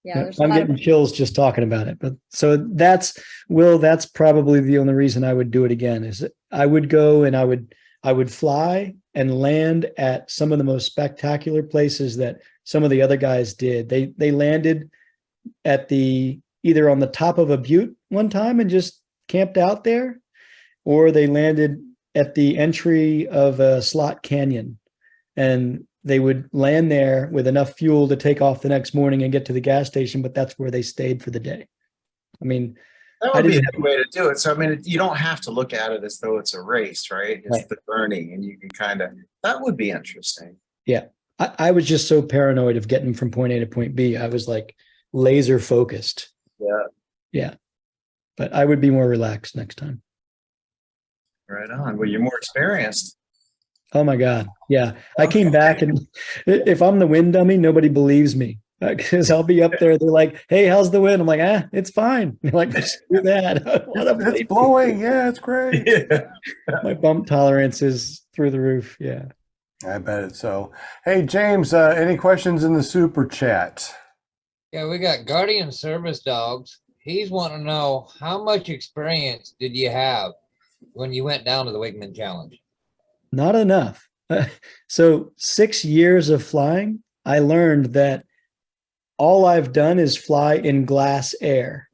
Yeah, there's a I'm lot getting of chills just talking about it. But so that's probably the only reason I would do it again. Is I would go and I would fly and land at some of the most spectacular places that some of the other guys did. They landed at either on the top of a butte one time and just camped out there, or they landed at the entry of a slot canyon, and they would land there with enough fuel to take off the next morning and get to the gas station, but that's where they stayed for the day. I mean, That I would be a didn't good way to do it. So, I mean, you don't have to look at it as though it's a race, right? It's Right. the journey, and you can that would be interesting. I was just so paranoid of getting from point A to point B. I was like laser focused. Yeah. Yeah. But I would be more relaxed next time. Right on. Well, you're more experienced. Oh my God. Yeah. I came back, and if I'm the wind dummy, nobody believes me because I'll be up there. They're like, "Hey, how's the wind?" I'm like, it's fine. They're like, screw that. I don't wanna believe it's blowing. Yeah, it's great. Yeah. my bump tolerance is through the roof. Yeah. I bet it's so. Hey, James, any questions in the super chat? Yeah, we got Guardian Service Dogs. He's wanting to know, how much experience did you have when you went down to the Wingman Challenge? Not enough. So 6 years of flying, I learned that all I've done is fly in glass air.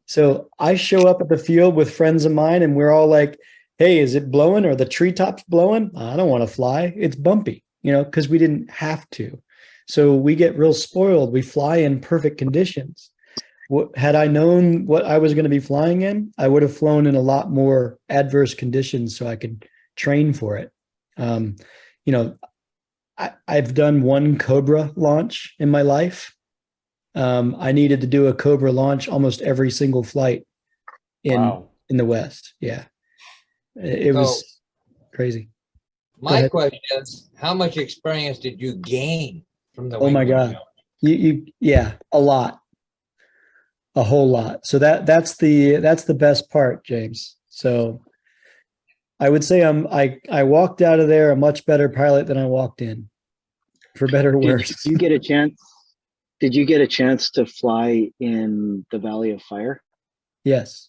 So I show up at the field with friends of mine and we're all like, "Hey, is it blowing? Or the treetops blowing?" "I don't want to fly. It's bumpy," because we didn't have to. So we get real spoiled. We fly in perfect conditions. Had I known what I was going to be flying in, I would have flown in a lot more adverse conditions so I could train for it. I've done one Cobra launch in my life. I needed to do a Cobra launch almost every single flight in the West. Yeah. It was crazy. My question is, how much experience did you gain from the Oh my Wingman God. Challenge? Yeah, a lot. A whole lot. So that's the best part, James. So I would say I walked out of there a much better pilot than I walked in, for better or worse. Did you get a chance? Did you get a chance to fly in the Valley of Fire? Yes.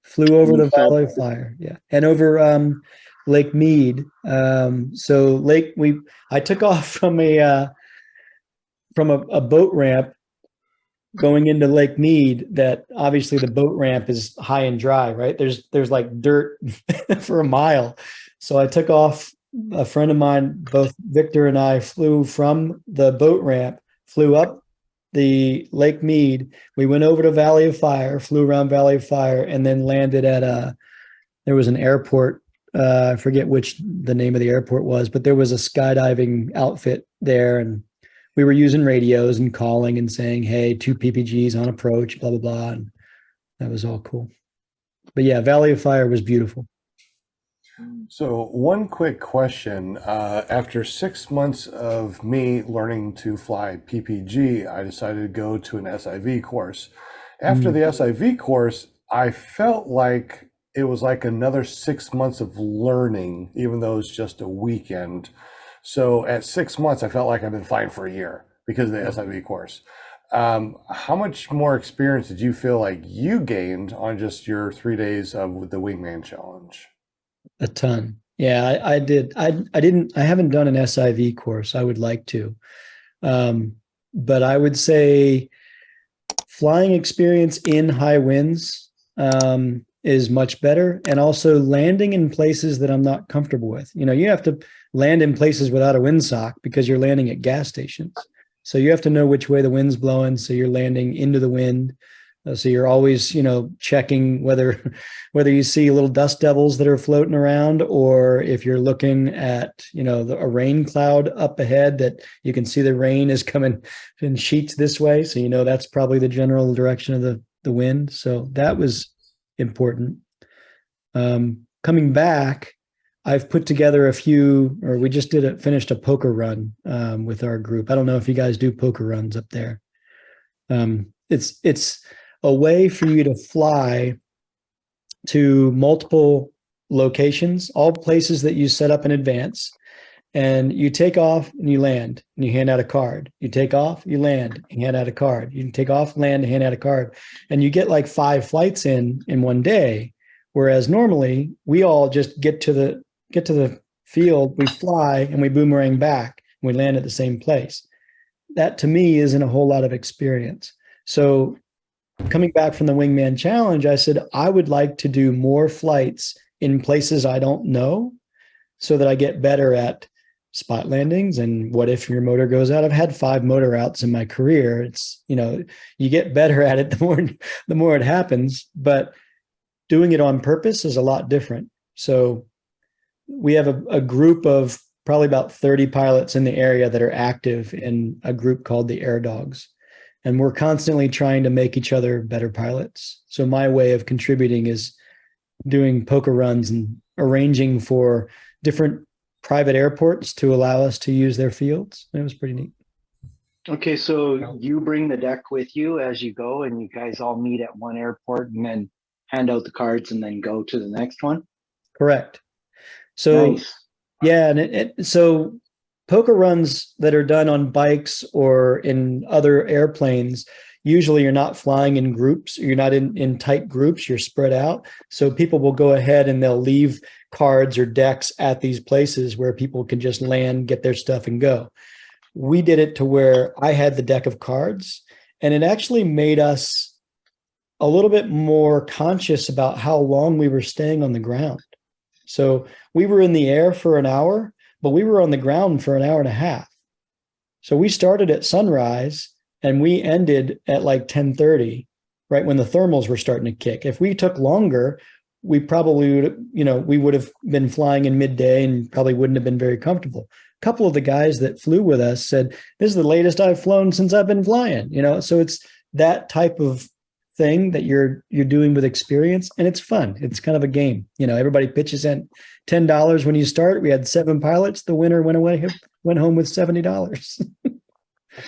Flew over You the felt- Valley of Fire. Yeah. And over Lake Mead. I took off from a boat ramp going into Lake Mead. That obviously the boat ramp is high and dry, right? There's like dirt for a mile. So I took off. A friend of mine, both Victor and I, flew from the boat ramp, flew up the Lake Mead. We went over to Valley of Fire, flew around Valley of Fire, and then landed at there was an airport. I forget which the name of the airport was, but there was a skydiving outfit there, and we were using radios and calling and saying, "Hey, 2 PPGs on approach, blah, blah, blah." And that was all cool. But yeah, Valley of Fire was beautiful. So one quick question. After 6 months of me learning to fly PPG, I decided to go to an SIV course. After the SIV course, I felt like it was like another 6 months of learning, even though it's just a weekend. So at 6 months, I felt like I've been flying for a year because of the SIV course. How much more experience did you feel like you gained on just your 3 days of the Wingman Challenge? A ton. Yeah, I did. I haven't done an SIV course. I would like to. But I would say flying experience in high winds is much better. And also landing in places that I'm not comfortable with. You know, you have to land in places without a windsock because you're landing at gas stations. So you have to know which way the wind's blowing. So you're landing into the wind. So you're always, you know, checking whether you see little dust devils that are floating around, or if you're looking at, you know, a rain cloud up ahead that you can see the rain is coming in sheets this way. So, you know, that's probably the general direction of the wind. So that was important. Coming back, I've put together we just finished a poker run with our group. I don't know if you guys do poker runs up there. It's a way for you to fly to multiple locations, all places that you set up in advance, and you take off and you land and you hand out a card. You take off, you land, and hand out a card. You take off, land, and hand out a card. And you get like 5 flights in one day, whereas normally we all just get to the field, we fly, and we boomerang back, and we land at the same place. That to me isn't a whole lot of experience. So coming back from the Wingman Challenge, I said, I would like to do more flights in places I don't know so that I get better at spot landings. And what if your motor goes out? I've had 5 motor outs in my career. It's, you know, you get better at it the more it happens, but doing it on purpose is a lot different. So we have a group of probably about 30 pilots in the area that are active in a group called the Air Dogs. And we're constantly trying to make each other better pilots. So my way of contributing is doing poker runs and arranging for different private airports to allow us to use their fields. It was pretty neat. Okay, so you bring the deck with you as you go, and you guys all meet at one airport and then hand out the cards and then go to the next one? Correct. So, nice. Yeah, and so poker runs that are done on bikes or in other airplanes, usually you're not flying in groups. You're not in tight groups. You're spread out. So people will go ahead and they'll leave cards or decks at these places where people can just land, get their stuff, and go. We did it to where I had the deck of cards, and it actually made us a little bit more conscious about how long we were staying on the ground. So we were in the air for an hour, but we were on the ground for an hour and a half. So we started at sunrise and we ended at like 10:30, right when the thermals were starting to kick. If we took longer, we probably would, we would have been flying in midday and probably wouldn't have been very comfortable. A couple of the guys that flew with us said, this is the latest I've flown since I've been flying, so it's that type of thing that you're doing with experience, and it's fun. It's kind of a game. Everybody pitches in $10 when you start. We had 7 pilots. The winner went home with $70.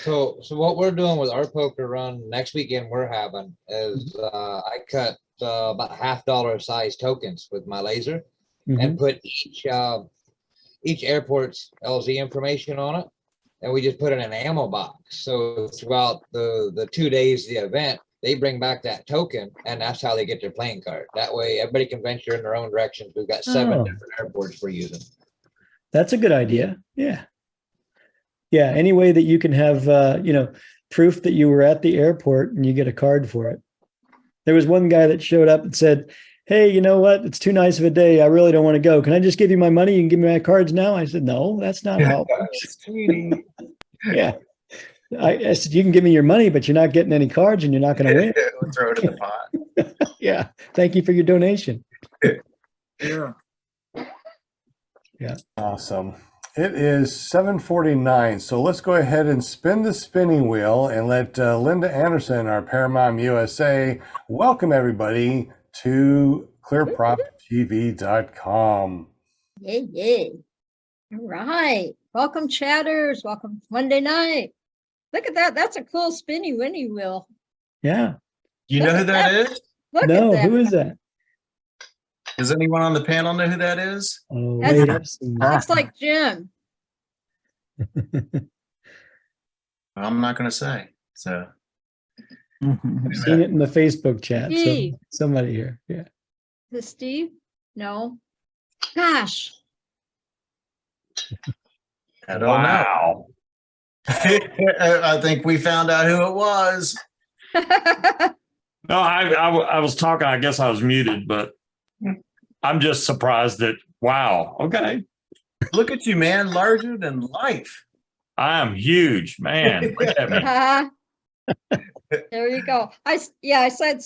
So what we're doing with our poker run next weekend we're having is I cut about $half size tokens with my laser and put each airport's LZ information on it, and we just put it in an ammo box. So throughout the 2 days of the event, they bring back that token, and that's how they get their playing card. That way, everybody can venture in their own directions. We've got 7 different airports we're using. That's a good idea. Yeah. Yeah. Any way that you can have, proof that you were at the airport and you get a card for it. There was one guy that showed up and said, hey, you know what? It's too nice of a day. I really don't want to go. Can I just give you my money? You can give me my cards now. I said, no, that's not how it works. Yeah. I said, you can give me your money, but you're not getting any cards and you're not going to win. We'll throw it in the pot. Yeah. Thank you for your donation. Yeah. Yeah. Awesome. It is 7:49. So let's go ahead and spin the spinning wheel and let Linda Anderson, our Paramount USA, welcome everybody to ClearPropTV.com. Yay, yay. All right. Welcome, chatters. Welcome Monday night. Look at that. That's a cool spinny winnie wheel. Yeah. You know who that is? Look No, at that. who is that? Does anyone on the panel know who that is? Oh, That's- wait, I've seen that. Looks like Jim. I'm not going to say. So I've seen it in the Facebook chat. So Steve. somebody here. Yeah. Is this Steve? No. Gosh. I don't know. Wow. I think we found out who it was. No, I was talking. I guess I was muted, but I'm just surprised that, wow. Okay. Look at you, man. Larger than life. I'm huge, man. Look at me. There you go. I said,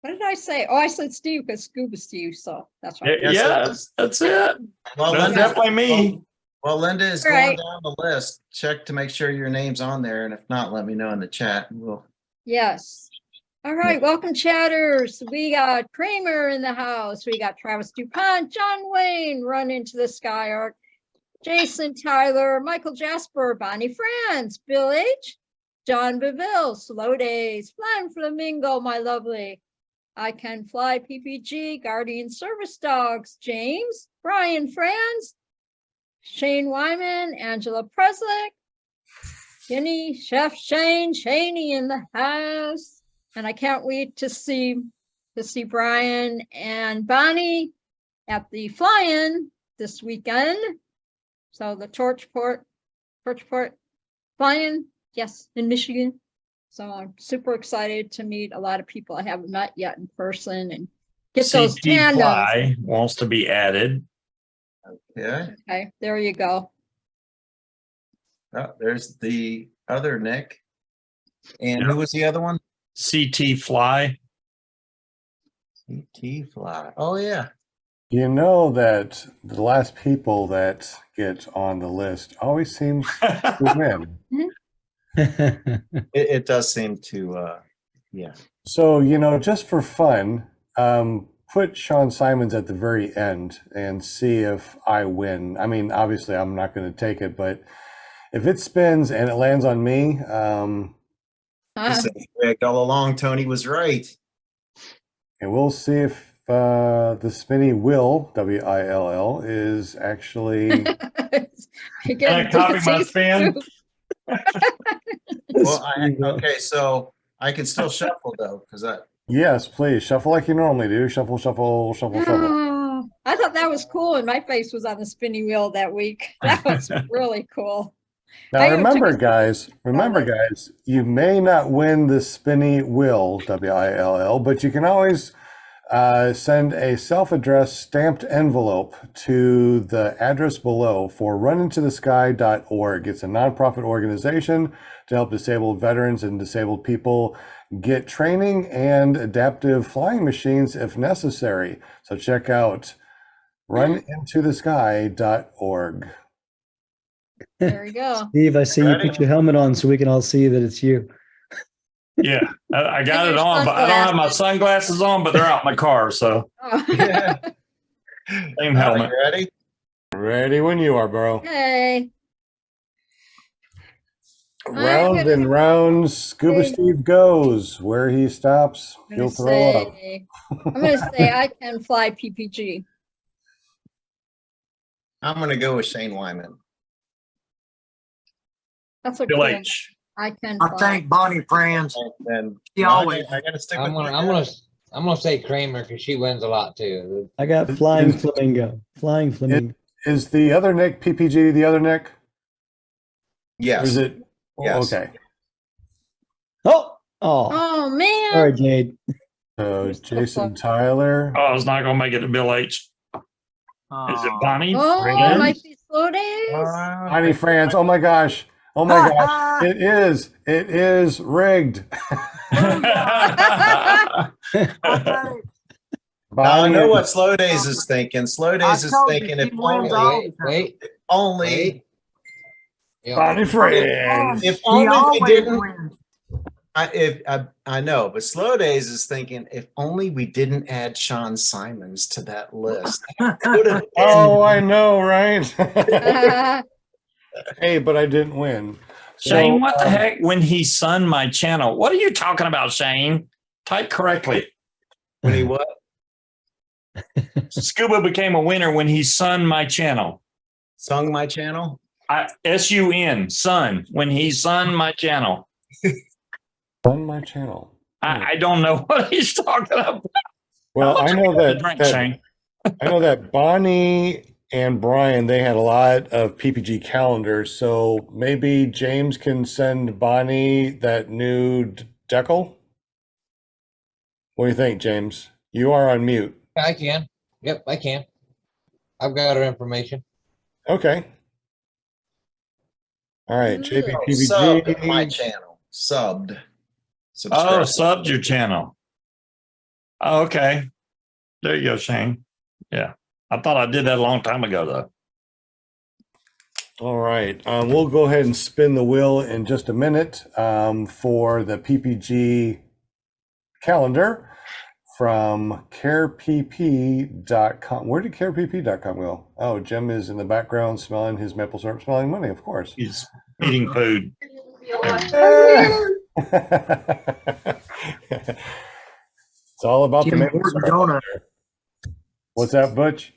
what did I say? Oh, I said Steve because Scuba Steve. So that's right. Yes, that's it. Well, That's definitely me. Well, Linda is All going right. down the list. Check to make sure your name's on there. And if not, let me know in the chat. We'll Yes. All right. Welcome, chatters. We got Kramer in the house. We got Travis DuPont, John Wayne, Run Into the Sky Arc, Jason Tyler, Michael Jasper, Bonnie Franz, Bill H., John Beville, Slow Days, Flying Flamingo, my lovely. I Can Fly PPG, Guardian Service Dogs, James, Brian Franz, Shane Wyman, Angela Preslick, Jenny, Chef Shane Cheney in the house. And I can't wait to see Brian and Bonnie at the fly-in this weekend. So the Torchport fly-in, yes, in Michigan. So I'm super excited to meet a lot of people I haven't met yet in person and get those CT tandems. Fly wants to be added. yeah. Okay, there you go. Oh, there's the other Nick. And Yeah. who was the other one? CT Fly. CT Fly. Oh, yeah. You know that the last people that get on the list always seems to win. It does seem to, yeah. So, just for fun, put Sean Simons at the very end and see if I win. I mean, obviously, I'm not going to take it, but if it spins and it lands on me, This is rigged all along. Tony was right. and we'll see if the spinny wheel, WILL, is actually. You're Can I getting copy my busy. spin? Well, okay, so I can still shuffle though, because Yes, please shuffle like you normally do. Shuffle, shuffle, shuffle, shuffle. Oh, I thought that was cool, and my face was on the spinning wheel that week. That was really cool. Now I even remember, took guys, you may not win the spinny wheel, WILL, but you can always send a self-addressed stamped envelope to the address below for runintothesky.org. It's a nonprofit organization to help disabled veterans and disabled people get training and adaptive flying machines if necessary. So check out runintothesky.org. There you go. Steve, I see you put your helmet on so we can all see that it's you. Yeah, I got And it your on, but I don't have my sunglasses on, but they're out in my car. So Oh. yeah. same helmet. You ready? Ready when you are, bro. Hey, Round gonna- and round, Scuba Hey. Steve goes. Where he stops, I'm he'll gonna throw up. say, I'm gonna say I Can Fly PPG. I'm going to go with Shane Wyman. That's a Bill cool. H. I Can I Fly. thank Bonnie Franz. And She always- I got to stick I'm with gonna say Kramer because she wins a lot too. I got Flying Flamingo. Flying Flamingo. Is the other Nick PPG the other Nick? Or Yes. is it? Yes. Okay. Oh, Oh man. sorry, Jade. So You're so Jason close. Tyler. Oh, I was not going to make it to Bill H. Is it Bonnie? Oh, Friends? it might be Slow Days. Bonnie France. Oh my gosh. Oh my gosh. It is rigged. Now, I know Bonnie- what Slow Days is thinking. Slow Days is thinking if only, Wait. only, Yeah. Bonnie France. if only we didn't. I know, but Slow Days is thinking if only we didn't add Sean Simons to that list. Could have been. Oh, I know, right? Uh, Hey, but I didn't win. Shane, So, what the heck? When he sunned my channel, what are you talking about, Shane? Type correctly. When he what? Scuba became a winner when he sunned my channel. Sung my channel. S-U-N, sun, when he sunned my channel. On my channel. I don't know what he's talking about. Well, How much I know you got to that, drink, Shane? I know that Bonnie and Brian, they had a lot of PPG calendars, so maybe James can send Bonnie that new decal. What do you think, James? You are on mute. I can. Yep, I can. I've got her information. Okay. All right, Subbed my JBPPG. channel. Subbed. Oh, Subscribe. subbed your channel. Oh, okay. There you go, Shane. Yeah. I thought I did that a long time ago, though. All right, we'll go ahead and spin the wheel in just a minute for the PPG calendar from carepp.com. Where did carepp.com go? Oh, Jim is in the background smelling his maple syrup, smelling money, of course. He's eating food. It's all about the Jim maple Horton syrup. Donut. What's that, Butch?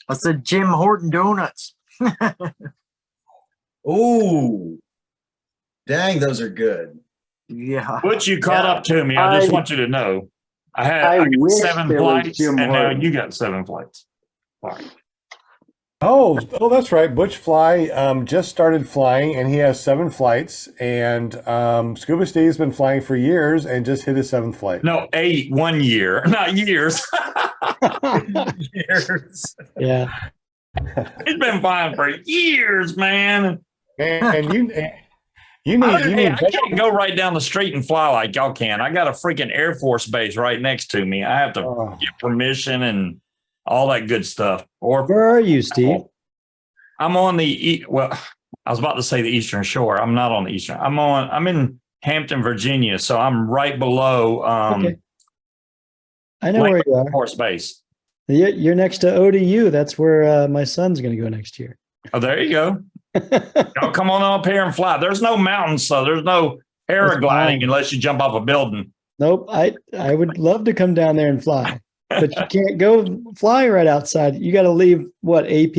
I said Jim Horton Donuts. Ooh. Dang, those are good. Yeah. Butch, you caught up to me. I just want you to know. I got wish 7 there was flights, Jim and now Horton. you got 7 flights. Oh, that's right. Butch Fly just started flying, and he has 7 flights. And Scuba Steve's been flying for years and just hit his 7th flight. No, 1 year, not years. Years. Yeah. He's been flying for years, man. And you Hey, need I can't go right down the street and fly like y'all can. I got a freaking Air Force base right next to me. I have to Oh. get permission and all that good stuff. Or Where are you, Steve? I'm on well, I was about to say the Eastern Shore. I'm not on the Eastern. I'm in Hampton, Virginia, so I'm right below Okay. I know where you Air are. Force Base. You're next to ODU. That's where my son's going to go next year. Oh, there you go. Y'all come on up here and fly. There's no mountains, so there's no paragliding fine. unless you jump off a building. Nope. I would love to come down there and fly, but you can't go fly right outside. You got to leave what, AP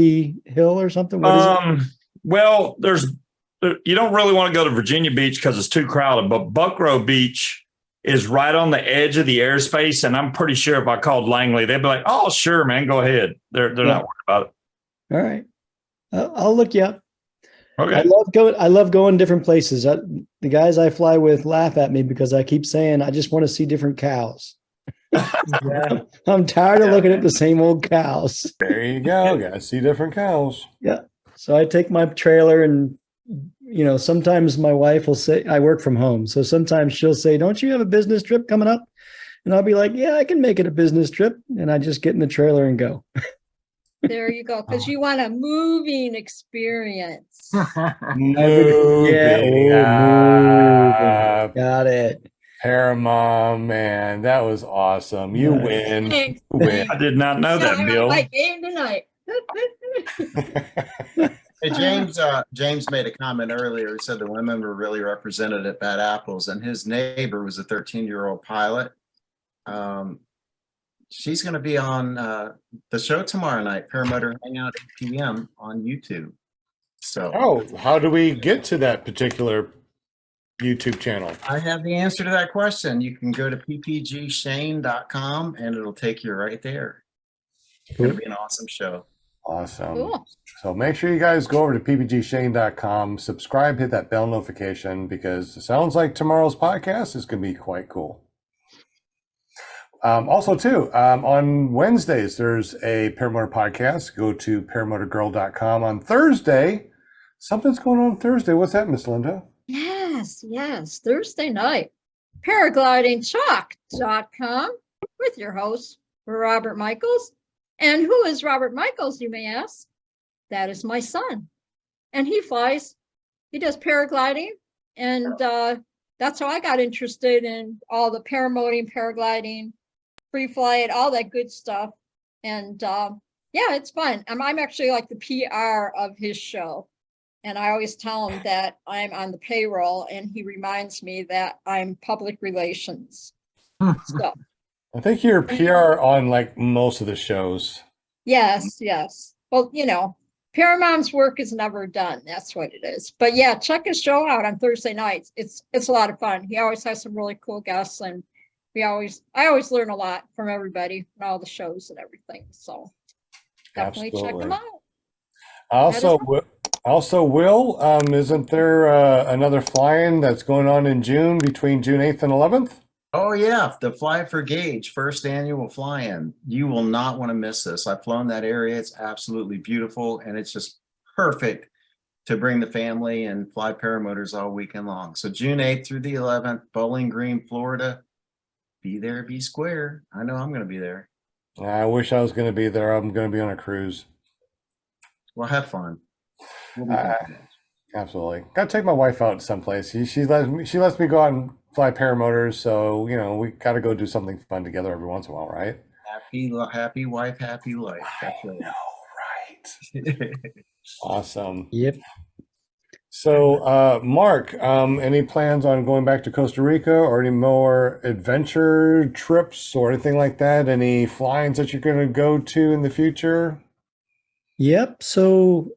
Hill or something? What is it? Well, you don't really want to go to Virginia Beach because it's too crowded, but Buckrow Beach is right on the edge of the airspace, and I'm pretty sure if I called Langley, they'd be like, "Oh, sure, man, go ahead." They're not worried about it. All right. I'll look you up. Okay. I love going different places. The guys I fly with laugh at me because I keep saying I just want to see different cows. I'm tired of looking at the same old cows. There you go. Got to see different cows. Yeah. So I take my trailer and, sometimes my wife will say, I work from home. So sometimes she'll say, "Don't you have a business trip coming up?" And I'll be like, "Yeah, I can make it a business trip." And I just get in the trailer and go. There you go, because you want a moving experience. Moving. Got it. Paramount, man, that was awesome. You win. Thanks. You win. I did not know that, Yeah, Bill. my game tonight. Hey, James made a comment earlier. He said the women were really represented at Bad Apples, and his neighbor was a 13-year-old pilot. She's going to be on the show tomorrow night, Paramotor Hangout 8 p.m. on YouTube. So, Oh, how do we get to that particular YouTube channel? I have the answer to that question. You can go to ppgshane.com and it'll take you right there. It's going to be an awesome show. Awesome. Cool. So make sure you guys go over to ppgshane.com, subscribe, hit that bell notification, because it sounds like tomorrow's podcast is going to be quite cool. Also, too, on Wednesdays, there's a Paramotor podcast. Go to paramotorgirl.com. On Thursday, something's going on Thursday. What's that, Miss Linda? Yes. Thursday night. Paraglidingchalk.com with your host, Robert Michaels. And who is Robert Michaels, you may ask? That is my son. And he does paragliding. And that's how I got interested in all the paramotoring, paragliding, free flight, all that good stuff. And it's fun. I'm actually like the PR of his show. And I always tell him that I'm on the payroll, and he reminds me that I'm public relations. So I think you're PR on like most of the shows. Yes, yes. Well, you know, Paramount's work is never done. That's what it is. But yeah, check his show out on Thursday nights. It's a lot of fun. He always has some really cool guests, and I always learn a lot from everybody and all the shows and everything. So definitely check Absolutely. them out. Also, Will, isn't there another fly-in that's going on in June between June 8th and 11th? Oh yeah, the Fly for Gauge first annual fly-in. You will not want to miss this. I've flown that area. It's absolutely beautiful, and it's just perfect to bring the family and fly paramotors all weekend long. So June 8th through the 11th, Bowling Green, Florida. Be there, be square. I know I'm going to be there. I wish I was going to be there. I'm going to be on a cruise. Well, have fun. We'll be Uh, back. Absolutely. Got to take my wife out someplace. She lets me go out and fly paramotors. So, you know, we got to go do something fun together every once in a while, right? Happy wife, happy life. That's I right. know, right? Awesome. Yep. So, Mark, any plans on going back to Costa Rica or any more adventure trips or anything like that? Any flyings that you're going to go to in the future? Yep. So,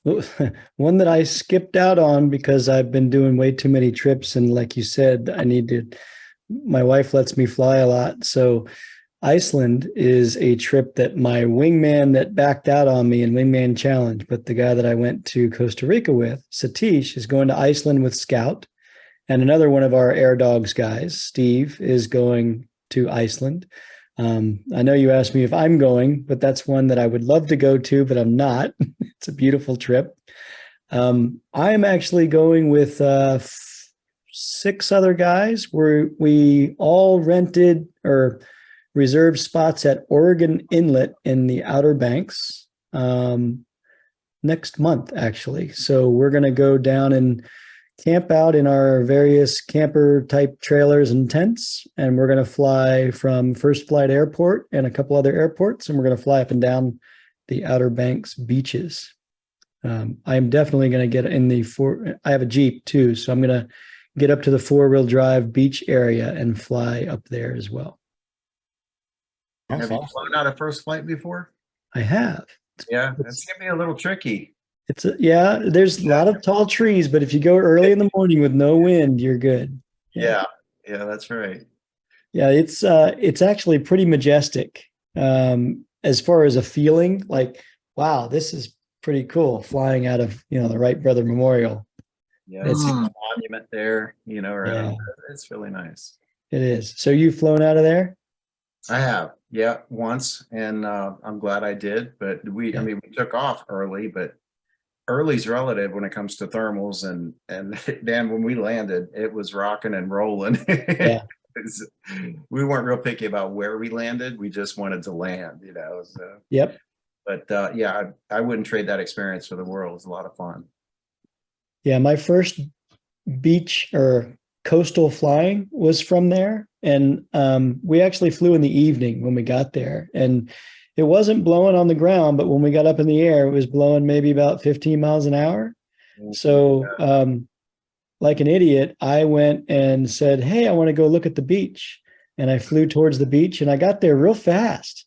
one that I skipped out on because I've been doing way too many trips. And like you said, my wife lets me fly a lot. So Iceland is a trip that my wingman that backed out on me in Wingman Challenge, but the guy that I went to Costa Rica with, Satish, is going to Iceland with Scout. And another one of our Air Dogs guys, Steve, is going to Iceland. I know you asked me if I'm going, but that's one that I would love to go to, but I'm not. It's a beautiful trip. I'm actually going with 6 other guys where we all rented or reserved spots at Oregon Inlet in the Outer Banks next month, actually. So we're going to go down and camp out in our various camper type trailers and tents. And we're going to fly from First Flight Airport and a couple other airports. And we're going to fly up and down the Outer Banks beaches. I'm definitely going to get in I have a Jeep too. So I'm going to get up to the 4-wheel drive beach area and fly up there as well. That's Have you awesome. flown out of first flight before? I have. Yeah, it's gonna be a little tricky. There's a lot of tall trees, but if you go early in the morning with no wind, you're good. Yeah, that's right. Yeah, it's actually pretty majestic. As far as a feeling, like, wow, this is pretty cool flying out of, the Wright Brother Memorial. Yeah, it's a monument there, around. It's really nice. It is. So you've flown out of there? I have, once, and I'm glad I did. But we took off early, but early's relative when it comes to thermals. And Dan, when we landed, it was rocking and rolling. Yeah. We weren't real picky about where we landed. We just wanted to land, So. Yep. But I wouldn't trade that experience for the world. It was a lot of fun. Yeah, my first beach or coastal flying was from there. And we actually flew in the evening when we got there. And it wasn't blowing on the ground, but when we got up in the air, it was blowing maybe about 15 miles an hour. So like an idiot, I went and said, hey, I want to go look at the beach. And I flew towards the beach and I got there real fast.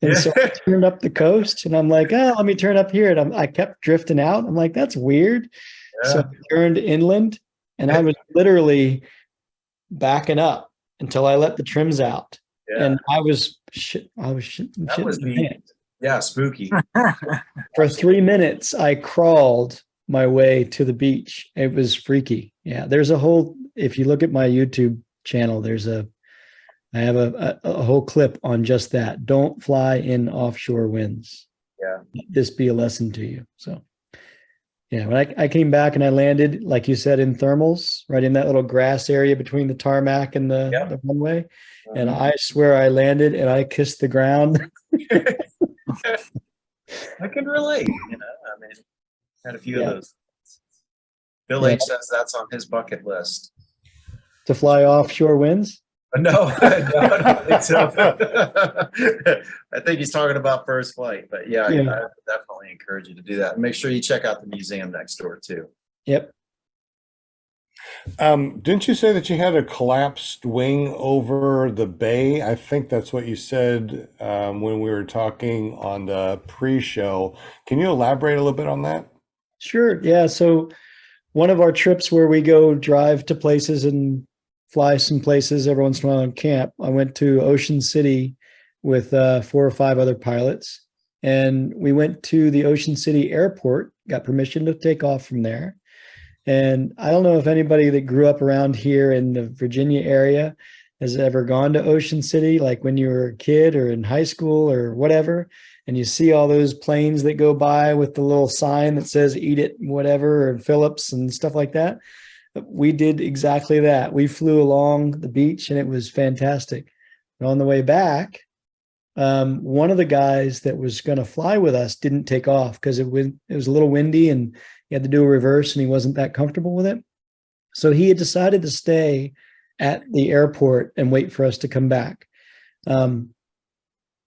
And so I turned up the coast and I'm like, let me turn up here. And I kept drifting out. I'm like, that's weird. Yeah. So I turned inland and I was literally backing up until I let the trims out. Yeah. And I was spooky. For 3 minutes, I crawled my way to the beach. It was freaky. Yeah. There's if you look at my YouTube channel, I have a whole clip on just that. Don't fly in offshore winds. Yeah. Let this be a lesson to you. So, yeah, when I came back and I landed, like you said, in thermals, right in that little grass area between the tarmac and the runway. And I swear I landed and I kissed the ground. I can relate, had a few of those. Bill H says that's on his bucket list. To fly offshore winds? No, I don't think so. I think he's talking about first flight, but I definitely encourage you to do that. And make sure you check out the museum next door too. Yep. Didn't you say that you had a collapsed wing over the bay? I think that's what you said when we were talking on the pre-show. Can you elaborate a little bit on that? Sure. Yeah. So one of our trips where we go drive to places and fly some places every once in a while on camp, I went to Ocean City with 4 or 5 other pilots. And we went to the Ocean City airport, got permission to take off from there. And I don't know if anybody that grew up around here in the Virginia area has ever gone to Ocean City, like when you were a kid or in high school or whatever, and you see all those planes that go by with the little sign that says "Eat It," whatever, or Phillips and stuff like that. We did exactly that. We flew along the beach and it was fantastic. And on the way back, one of the guys that was going to fly with us didn't take off because it was a little windy and he had to do a reverse and he wasn't that comfortable with it. So he had decided to stay at the airport and wait for us to come back.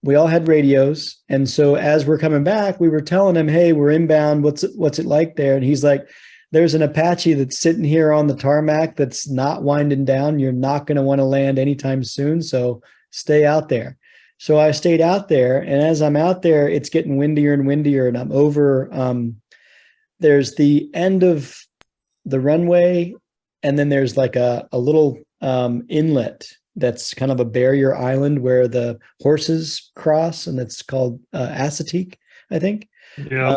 We all had radios. And so as we're coming back, we were telling him, hey, we're inbound. What's it like there? And he's like, there's an Apache that's sitting here on the tarmac that's not winding down. You're not going to want to land anytime soon. So stay out there. So I stayed out there. And as I'm out there, it's getting windier and windier. And I'm over, there's the end of the runway. And then there's like a little inlet that's kind of a barrier island where the horses cross, and it's called Assateague, I think. Yeah.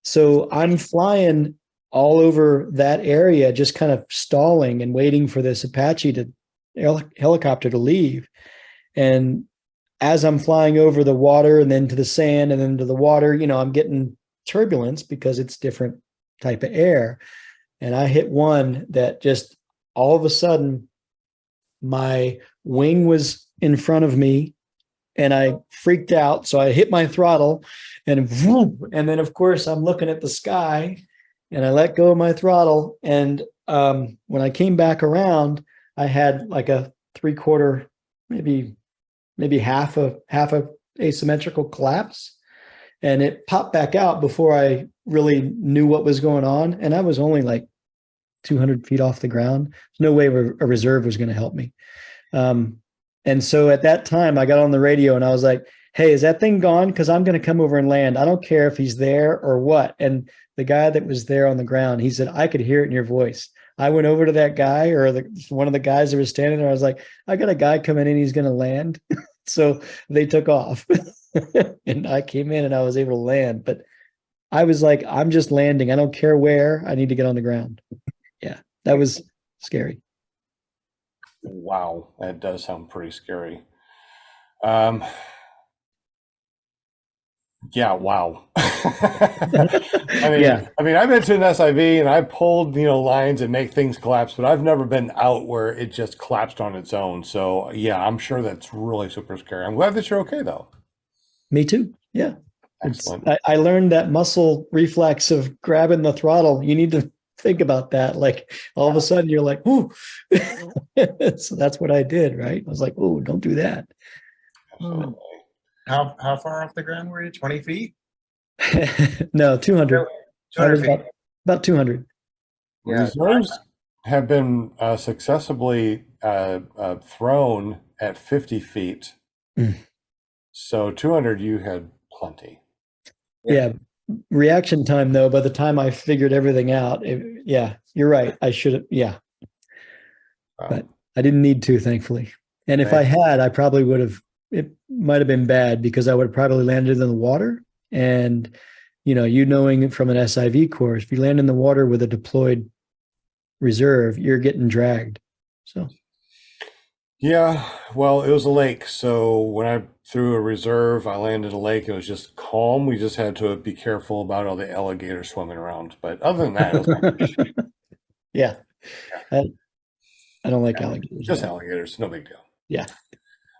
So I'm flying all over that area, just kind of stalling and waiting for this Apache helicopter to leave. And as I'm flying over the water and then to the sand and then to the water, I'm getting turbulence because it's different type of air. And I hit one that just all of a sudden my wing was in front of me and I freaked out. So I hit my throttle and whoop, and then of course I'm looking at the sky and I let go of my throttle. And when I came back around, I had like a 3/4, maybe half a asymmetrical collapse, and it popped back out before I really knew what was going on. And I was only like 200 feet off the ground. There's no way a reserve was going to help me. And so at that time I got on the radio and I was like, hey, is that thing gone? Because I'm going to come over and land. I don't care if he's there or what. And the guy that was there on the ground, he said, I could hear it in your voice. I went over to that guy or one of the guys that was standing there. I was like, I got a guy coming in. He's going to land. So they took off and I came in and I was able to land. But I was like, I'm just landing. I don't care where. I need to get on the ground. Yeah, that was scary. Wow, that does sound pretty scary. Yeah, wow. Yeah. I mean, I've been to an SIV and I pulled, lines and make things collapse, but I've never been out where it just collapsed on its own. So yeah, I'm sure that's really super scary. I'm glad that you're okay though. Me too. Yeah. Excellent. I learned that muscle reflex of grabbing the throttle. You need to think about that. Like all of a sudden you're like, ooh. So that's what I did, right? I was like, oh, don't do that. Absolutely. How far off the ground were you? 20 feet? No, 200. 200 feet. About 200. Yeah. Reserves have been successfully thrown at 50 feet. Mm. So 200, you had plenty. Yeah. Reaction time, though, by the time I figured everything out, yeah, you're right. I should have, yeah. Wow. But I didn't need to, thankfully. And if I had, I probably would have, it might have been bad because I would have probably landed in the water. And, knowing from an SIV course, if you land in the water with a deployed reserve, you're getting dragged. So. Yeah, well, it was a lake. So when I threw a reserve, I landed in a lake. It was just calm. We just had to be careful about all the alligators swimming around. But other than that, it was fine. Yeah. I don't like alligators. Just alligators, no big deal. Yeah.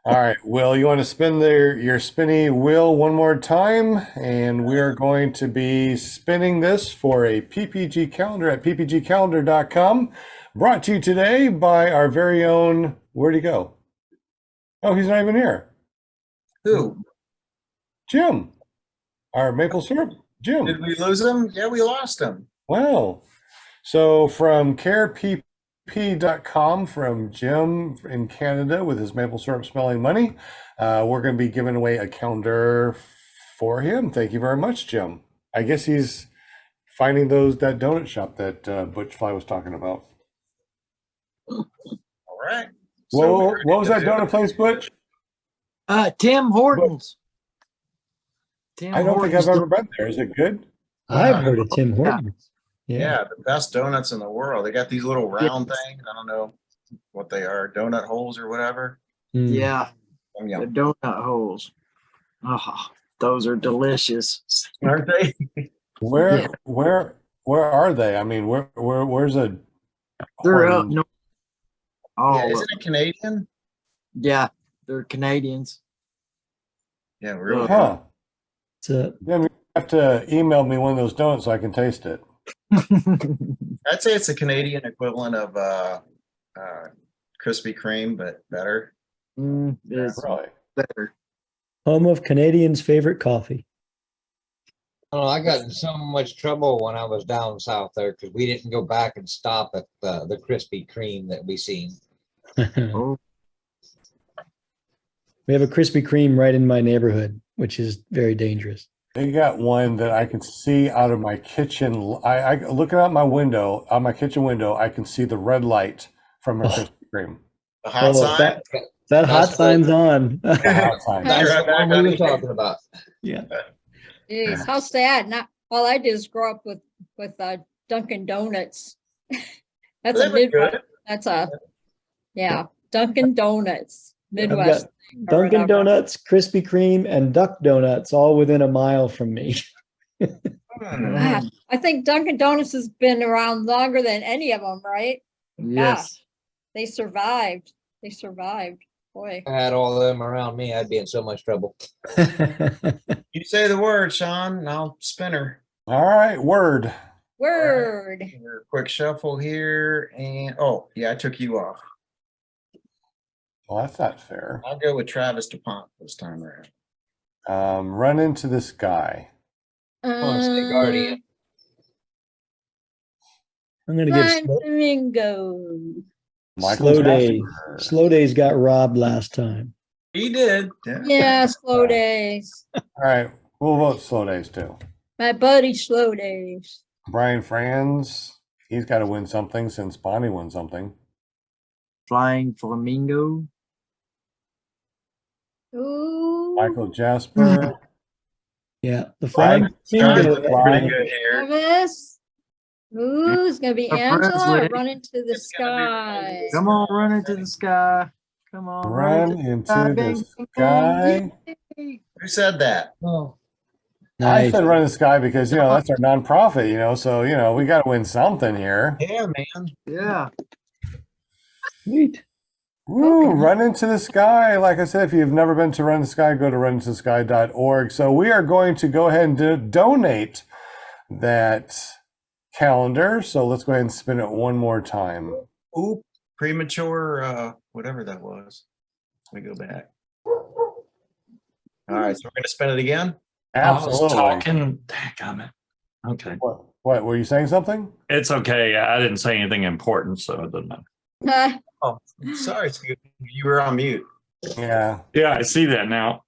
All right, Will, you want to spin your spinny wheel one more time? And we are going to be spinning this for a PPG calendar at ppgcalendar.com. Brought to you today by our very own, where'd he go? Oh, he's not even here. Who? Jim, our maple syrup, Jim. Did we lose him? Yeah, we lost him. Wow. So from Care PP USPPA.com from Jim in Canada with his maple syrup smelling money. We're going to be giving away a calendar for him. Thank you very much, Jim. I guess he's finding that donut shop that Butch Fly was talking about. All right. Whoa, what was that donut place, Butch? Tim Hortons. I don't think I've ever been there. Is it good? I've heard of Tim Hortons. Yeah, the best donuts in the world. They got these little round things. I don't know what they are, donut holes or whatever. Yeah, the Yum. donut holes. Oh, those are delicious. Aren't they? Where are they? I mean, where's a They're Horton? up north. Oh, Yeah, isn't it Canadian? yeah, they're Canadians. Yeah, really. Huh. It's a, Yeah, you have to email me one of those donuts so I can taste it. I'd say it's a Canadian equivalent of Krispy Kreme, but better. It's Really? better. home of Canadians' favorite coffee. Oh, I got in so much trouble when I was down south there because we didn't go back and stop at the Krispy Kreme that we seen. Oh, We have a Krispy Kreme right in my neighborhood, which is very dangerous. They got one that I can see out of my kitchen. I looking out my window, out my kitchen window, I can see the red light from a Krispy Kreme. The hot sign. That hot That's sign's on. Hot sign. That's Right the one back we on were here. talking about. Yeah. Jeez, how sad. Not all I did is grow up with Dunkin' Donuts. That's They a were Midwest. good. That's a Dunkin' Donuts, I've Midwest. got or Dunkin' whatever. Donuts, Krispy Kreme, and Duck Donuts all within a mile from me. God, I think Dunkin' Donuts has been around longer than any of them, right? yes. They survived. They survived. Boy. I had all of them around me, I'd be in so much trouble. You say the word, Sean, and I'll spin her. All right, word. Word. Quick shuffle here, and oh yeah, I took you off. Well, that's not fair. I'll go with Travis DuPont this time around. Run into the sky. I want to say Guardian. I'm going to give Flamingo. Michael Slow Days. Jasper. Slow Days got robbed last time. He did. Yeah, Slow Days. All right, we'll vote Slow Days too. My buddy Slow Days. Brian Franz, he's got to win something since Bonnie won something. Flying Flamingo. Ooh. Michael Jasper. Yeah, the Flying flying. Started looking pretty good here. Travis. Ooh, it's gonna be My friends Angela or with it. Run into the It's gonna be Sky. Come on, run into the sky. Come on, Run into the sky. Who said that? Oh, I Nice. said run in the sky because, that's our nonprofit, so, we got to win something here. Yeah, man. Yeah. Sweet. Woo, Run into the sky. Like I said, if you've never been to Run the Sky, go to runintothesky.org. So we are going to go ahead and donate that calendar. So let's go ahead and spin it one more time. Oop, premature, whatever that was. Let me go back. All right, so we're gonna spin it again. I was Absolutely. talking. Dadgummit. Okay. What, were you saying something? It's okay. I didn't say anything important, so it doesn't matter. Oh, sorry, Scoop. You were on mute. Yeah. Yeah, I see that now.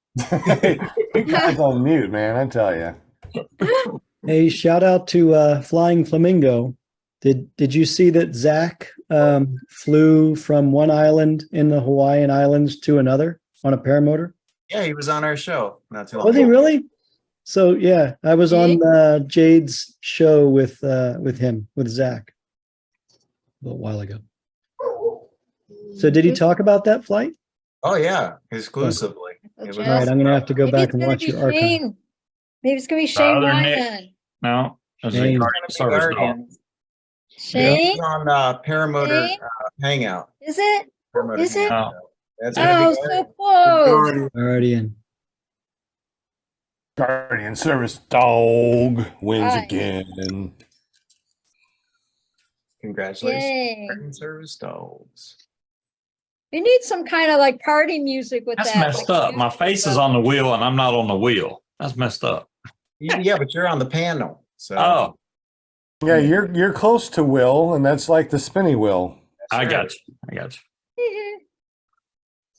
You guys on mute, man, I tell you. Hey, shout out to Flying Flamingo. Did you see that Zach flew from one island in the Hawaiian Islands to another on a paramotor? Yeah, he was on our show not too long Was he ago. really? So yeah, I was on Jade's show with him, with Zach, a little while ago. So did he talk about that flight? Oh yeah, exclusively. It was All right, I'm gonna have to go back and watch your archive. Shane. Maybe it's gonna be Shane Other Nick. Wyman. No, it was a Shane. Guardian service dog. Guardian. Shane, He's on Paramotor Shane? Hangout. is it? Paramotor Is it? Hangout. That's Oh, gonna be so Guardian. close. Already in. Guardian Service Dog wins Right. again. Congratulations, Yay. Guardian Service Dogs. We need some kind of like party music with That's that. messed like up. My face is on the wheel and I'm not on the wheel. That's messed up. Yeah, but you're on the panel. So Oh, Yeah, you're close to Will, and that's like the spinny wheel. I got you. I got you.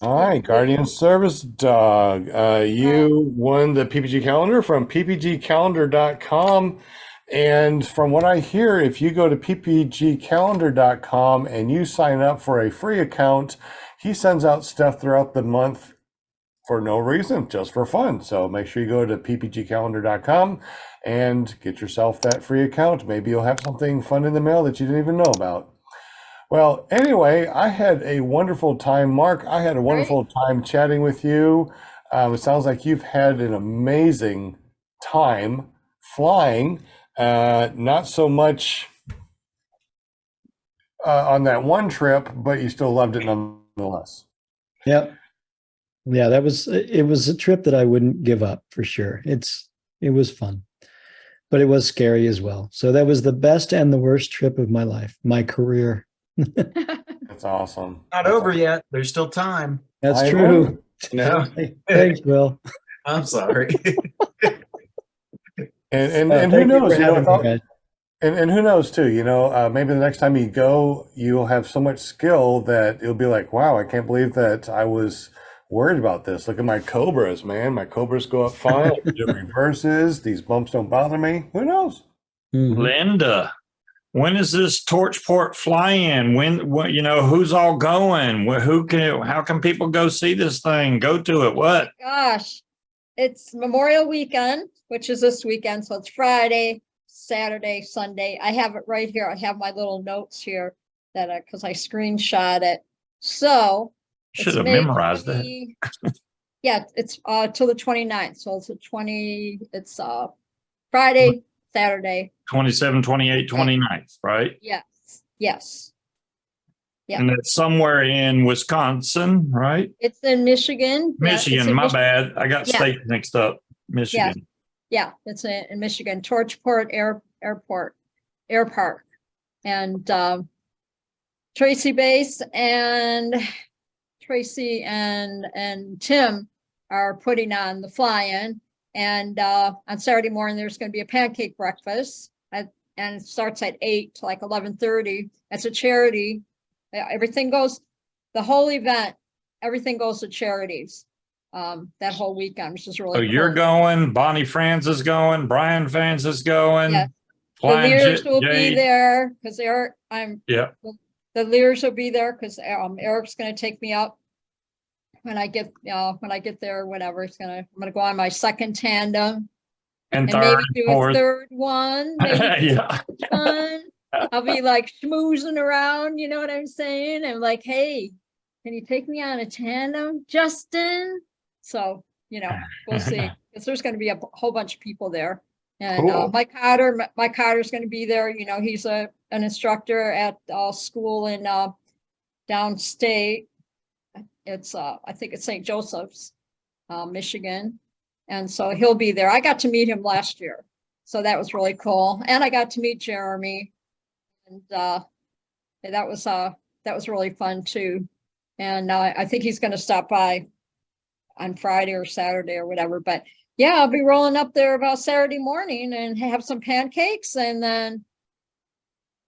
All right, Guardian Service Dog. You won the PPG calendar from ppgcalendar.com. And from what I hear, if you go to ppgcalendar.com and you sign up for a free account, he sends out stuff throughout the month for no reason, just for fun. So make sure you go to ppgcalendar.com and get yourself that free account. Maybe you'll have something fun in the mail that you didn't even know about. Well, anyway, I had a wonderful time, Mark. I had a wonderful time chatting with you. It sounds like you've had an amazing time flying. Not so much on that one trip, but you still loved it nonetheless. Yep. Yeah, it was a trip that I wouldn't give up for sure. It was fun, but it was scary as well. So that was the best and the worst trip of my life, my career. That's awesome. Not over yet. There's still time. That's I true. No, Thanks, Will. I'm sorry. And Thank who you knows, for you know, having me, guys. and who knows too, you know, maybe the next time you go, you'll have so much skill that it'll be like, wow, I can't believe that I was worried about this. Look at my Cobras, man. My Cobras go up fine. I can do reverses. These bumps don't bother me. Who knows? Mhm. Linda, when is this Torchport fly-in? When, you know, who's all going? How can people go see this thing? Go to it? What? Gosh, it's Memorial Weekend, which is this weekend. So it's Friday, Saturday, Sunday. I have it right here. I have my little notes here that because I screenshot it. So Should it's have May memorized that. 20 Yeah, it's till the 29th. So it's Friday, Saturday. 27, 28, 29th, right? Yes. Yes. Yeah. And that's somewhere in Wisconsin, right? It's in Michigan. Yeah, it's Michigan, in my Michigan. bad. I got Yeah. states mixed up. Michigan. Yeah, it's in Michigan, Torchport Air Park. And Tracy and Tim are putting on the fly-in. And on Saturday morning, there's going to be a pancake breakfast. And it starts at 8 to like 11:30. It's a charity. Everything goes, the whole event, everything goes to charities that whole weekend, which is really So cool. you're going, Bonnie Franz is going, Brian Franz is going. Yes. The Flying Lears will be Jade. there because the Lears will be there because Eric's going to take me up when I get there, whatever. I'm going to go on my second tandem And and third, maybe do fourth. a third one. Maybe Yeah. one. I'll be like schmoozing around, you know what I'm saying? And like, hey, can you take me on a tandem, Justin? So, you know, we'll see. Because there's going to be a whole bunch of people there. And Cool. Mike Carter's going to be there. You know, he's an instructor at school in downstate. It's I think it's St. Joseph's, Michigan. And so he'll be there. I got to meet him last year. So that was really cool. And I got to meet Jeremy. And that was really fun too. And I think he's going to stop by on Friday or Saturday or whatever. But yeah, I'll be rolling up there about Saturday morning and have some pancakes and then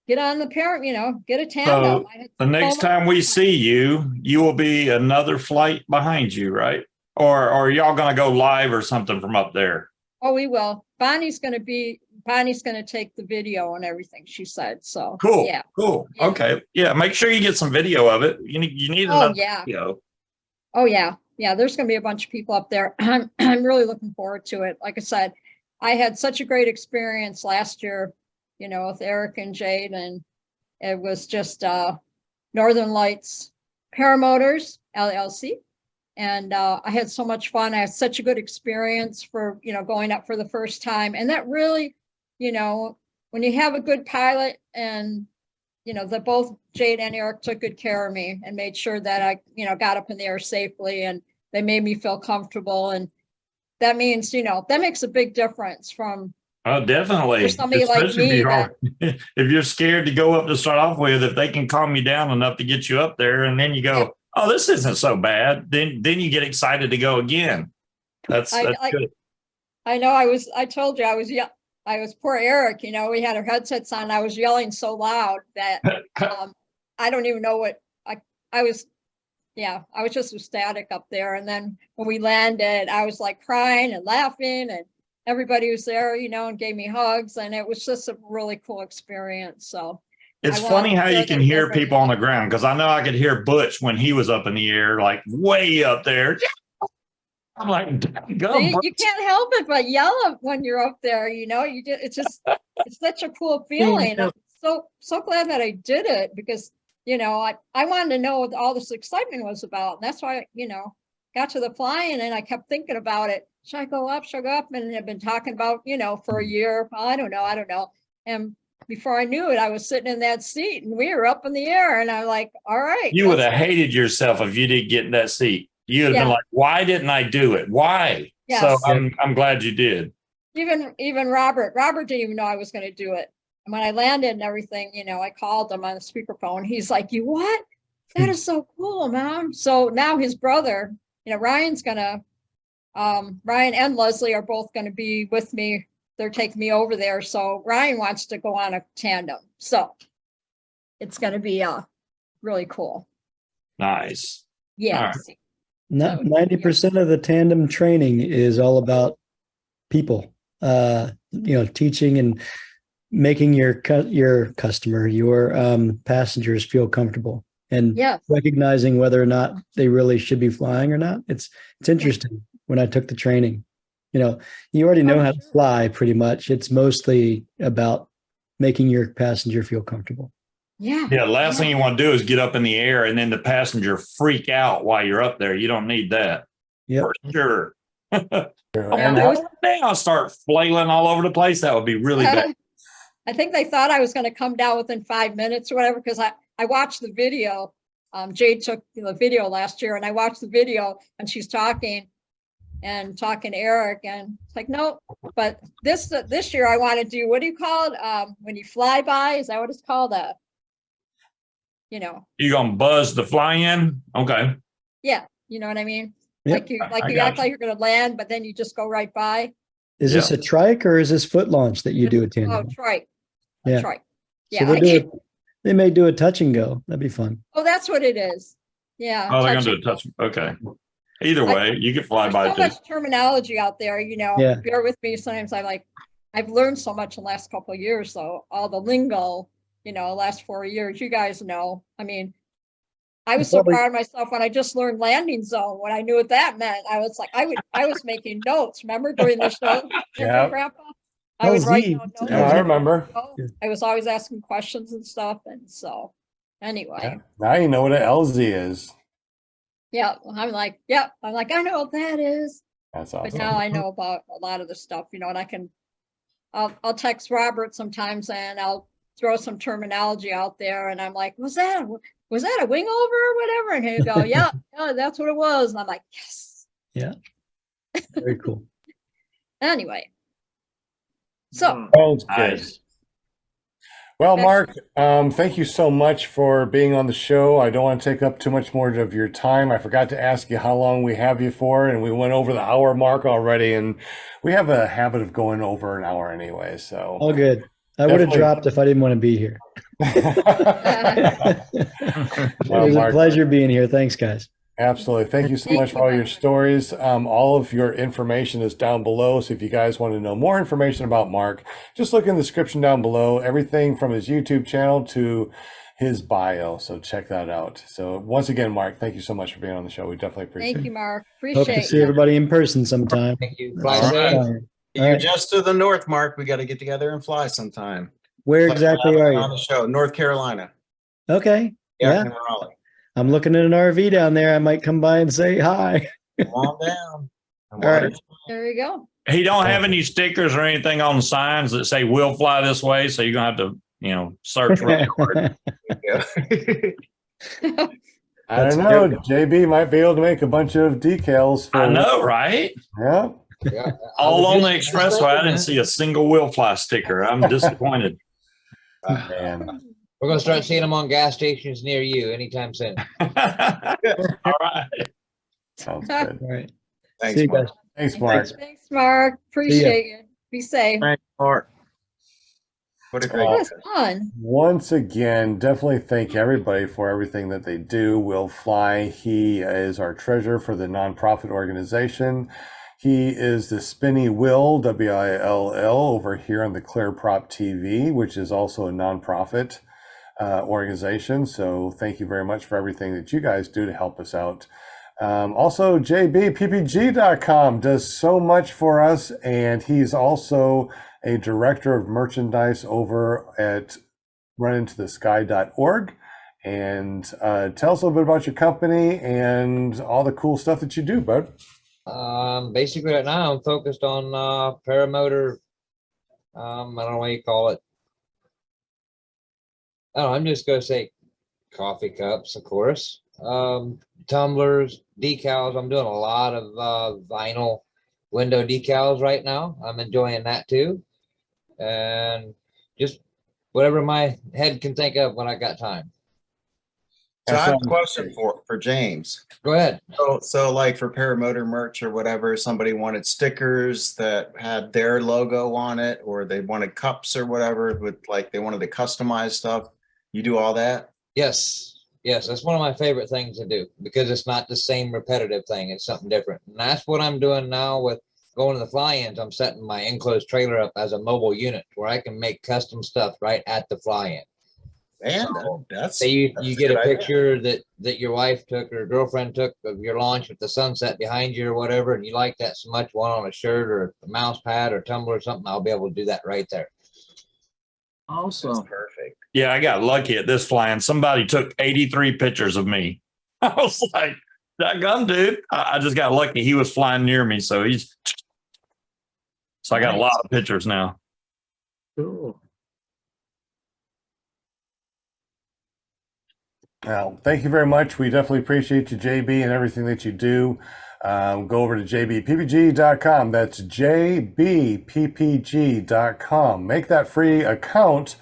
get on the parent, you know, get a tandem. So the next time we see you, you will be another flight behind you, right? Or are y'all going to go live or something from up there? Oh, we will. Bonnie's going to take the video and everything, she said. So Cool. yeah. Cool. Yeah. Okay. Yeah. Make sure you get some video of it. You need another video. Oh yeah. Yeah. There's going to be a bunch of people up there. I'm really looking forward to it. Like I said, I had such a great experience last year, you know, with Eric and Jade, and it was just Northern Lights Paramotors LLC. And I had so much fun. I had such a good experience for, you know, going up for the first time. And that really, you know, when you have a good pilot and, you know, that both Jade and Eric took good care of me and made sure that I, you know, got up in the air safely and they made me feel comfortable. And that means, you know, that makes a big difference from. Oh, definitely. For somebody like me, if you're scared to go up to start off with, if they can calm you down enough to get you up there and then you go, Yeah. oh, this isn't so bad. Then you get excited to go again. That's good. I know I told you I was poor Eric, you know, we had our headsets on. I was yelling so loud that I don't even know what I was. Yeah, I was just ecstatic up there. And then when we landed, I was like crying and laughing, and everybody was there, you know, and gave me hugs, and it was just a really cool experience. So It's I wanted funny to how share you can that with hear everybody. people on the ground, because I know I could hear Butch when he was up in the air, like way up there. I'm like, go, See, Butch. you can't help it but yell when you're up there, you know, it's just, it's such a cool feeling. I'm so glad that I did it, because, you know, I wanted to know what all this excitement was about. And that's why, you know, got to the flying and I kept thinking about it. Should I go up? Should I go up? And I've been talking about, you know, for a year. I don't know. And before I knew it, I was sitting in that seat and we were up in the air, and I'm like, all right. You would have hated yourself if you didn't get in that seat. You'd have been like, why didn't I do it? Why? Yes. So I'm glad you did. Even Robert didn't even know I was going to do it. And when I landed and everything, you know, I called him on the speakerphone. He's like, you what? That is so cool, Mom. So now his brother, you know, Ryan and Leslie are both going to be with me. They're taking me over there. So Ryan wants to go on a tandem. So it's going to be really cool. Nice. Yeah. Right. 90% of the tandem training is all about people, you know, teaching and making your customer, your passengers feel comfortable, and recognizing whether or not they really should be flying or not. It's interesting. When I took the training, you know, you already know how to fly pretty much. It's mostly about making your passenger feel comfortable. Yeah. Yeah. Last thing you want to do is get up in the air and then the passenger freak out while you're up there. You don't need that. Yeah. For sure. Yeah, I'll start flailing all over the place. That would be really bad. I think they thought I was going to come down within 5 minutes or whatever, because I watched the video. Jade took the video last year, and I watched the video, and she's talking to Eric, and it's like, no, but this year I want to do, what do you call it? When you fly by, is that what it's called? You know. You gonna buzz the fly in? Okay. Yeah, you know what I mean? Yep. Like you act like you're going to land, but then you just go right by. Is this a trike or is this foot launch that you do a tandem? Oh, trike. Yeah. Trike. So Yeah. they may do a touch and go. That'd be fun. Oh, that's what it is. Yeah. Oh, they're gonna do a touch. Okay. Either way, you can fly by so too. much terminology out there, you know. Yeah. Bear with me. Sometimes I've learned so much in the last couple of years. So all the lingo, you know, last 4 years, you guys know. I mean, I was so proud of myself when I just learned landing zone, when I knew what that meant. I was like, I was making notes. Remember during the show, Grandpa? I would write down notes. Yeah, I remember. I was always asking questions and stuff. And so anyway. Yeah. Now you know what an LZ is. Yeah. I'm like, I know what that is. That's awesome. But now I know about a lot of the stuff, you know, and I'll text Robert sometimes and I'll throw some terminology out there, and I'm like, was that a wing over or whatever? And he'll go, yeah, that's what it was. And I'm like, yes. Yeah. Very cool. Anyway. So. Sounds good. Well, Mark, thank you so much for being on the show. I don't want to take up too much more of your time. I forgot to ask you how long we have you for, and we went over the hour mark already, and we have a habit of going over an hour anyway. So all good. I would have dropped if I didn't want to be here. It was a pleasure being here. Thanks, guys. Absolutely. Thank you so much for all your stories. All of your information is down below. So if you guys want to know more information about Mark, just look in the description down below. Everything from his YouTube channel to his bio. So check that out. So once again, Mark, thank you so much for being on the show. We definitely appreciate it. Thank you, Mark. Appreciate it. Hope to see everybody in person sometime. Thank you. You're just to the north, Mark. We got to get together and fly sometime. Where exactly are you? On the show, North Carolina. Okay. Yeah. In Raleigh. I'm looking at an RV down there. I might come by and say hi. Come on down. All right. There you go. He don't have any stickers or anything on the signs that say "We'll fly this way," so you're gonna have to, you know, search really hard. I don't know. JB might be able to make a bunch of decals. I know, right? Yeah. All on the expressway. I didn't see a single "Will fly" sticker. I'm disappointed. Man. We're going to start seeing them on gas stations near you anytime soon. All right. Sounds good. All right. Thanks, Mark. Guys. Thanks, Mark. Thanks, Mark. Appreciate you. Be safe. Thanks, Mark. What a That great was guy. fun. Once again, definitely thank everybody for everything that they do. Will Fly, he is our treasurer for the nonprofit organization. He is the Spinny Will, WILL, over here on the ClearPropTV, which is also a nonprofit organization. So thank you very much for everything that you guys do to help us out. Also, JBPPG.com does so much for us, and he's also a director of merchandise over at runintothesky.org. And tell us a little bit about your company and all the cool stuff that you do, bud. Basically right now I'm focused on paramotor. I don't know what you call it. Oh, I'm just gonna say coffee cups, of course. Tumblers, decals. I'm doing a lot of vinyl window decals right now. I'm enjoying that too. And just whatever my head can think of when I got time. So I have a Sounds question great. for James. Go ahead. So like for paramotor merch or whatever, somebody wanted stickers that had their logo on it, or they wanted cups or whatever with like they wanted to customize stuff. You do all that? Yes. Yes, that's one of my favorite things to do because it's not the same repetitive thing. It's something different. And that's what I'm doing now with going to the fly-ins. I'm setting my enclosed trailer up as a mobile unit where I can make custom stuff right at the fly-in. Man, So, that's say you a get a good idea. picture that your wife took or girlfriend took of your launch with the sunset behind you or whatever, and you like that so much, one on a shirt or a mouse pad or tumbler or something, I'll be able to do that right there. That's Awesome. perfect. Yeah, I got lucky at this flying. Somebody took 83 pictures of me. I was like, that gun, dude. I just got lucky. He was flying near me. So I got a lot of pictures now. Cool. Well, thank you very much. We definitely appreciate you, JB, and everything that you do. Go over to jbppg.com. That's jbppg.com. Make that free account,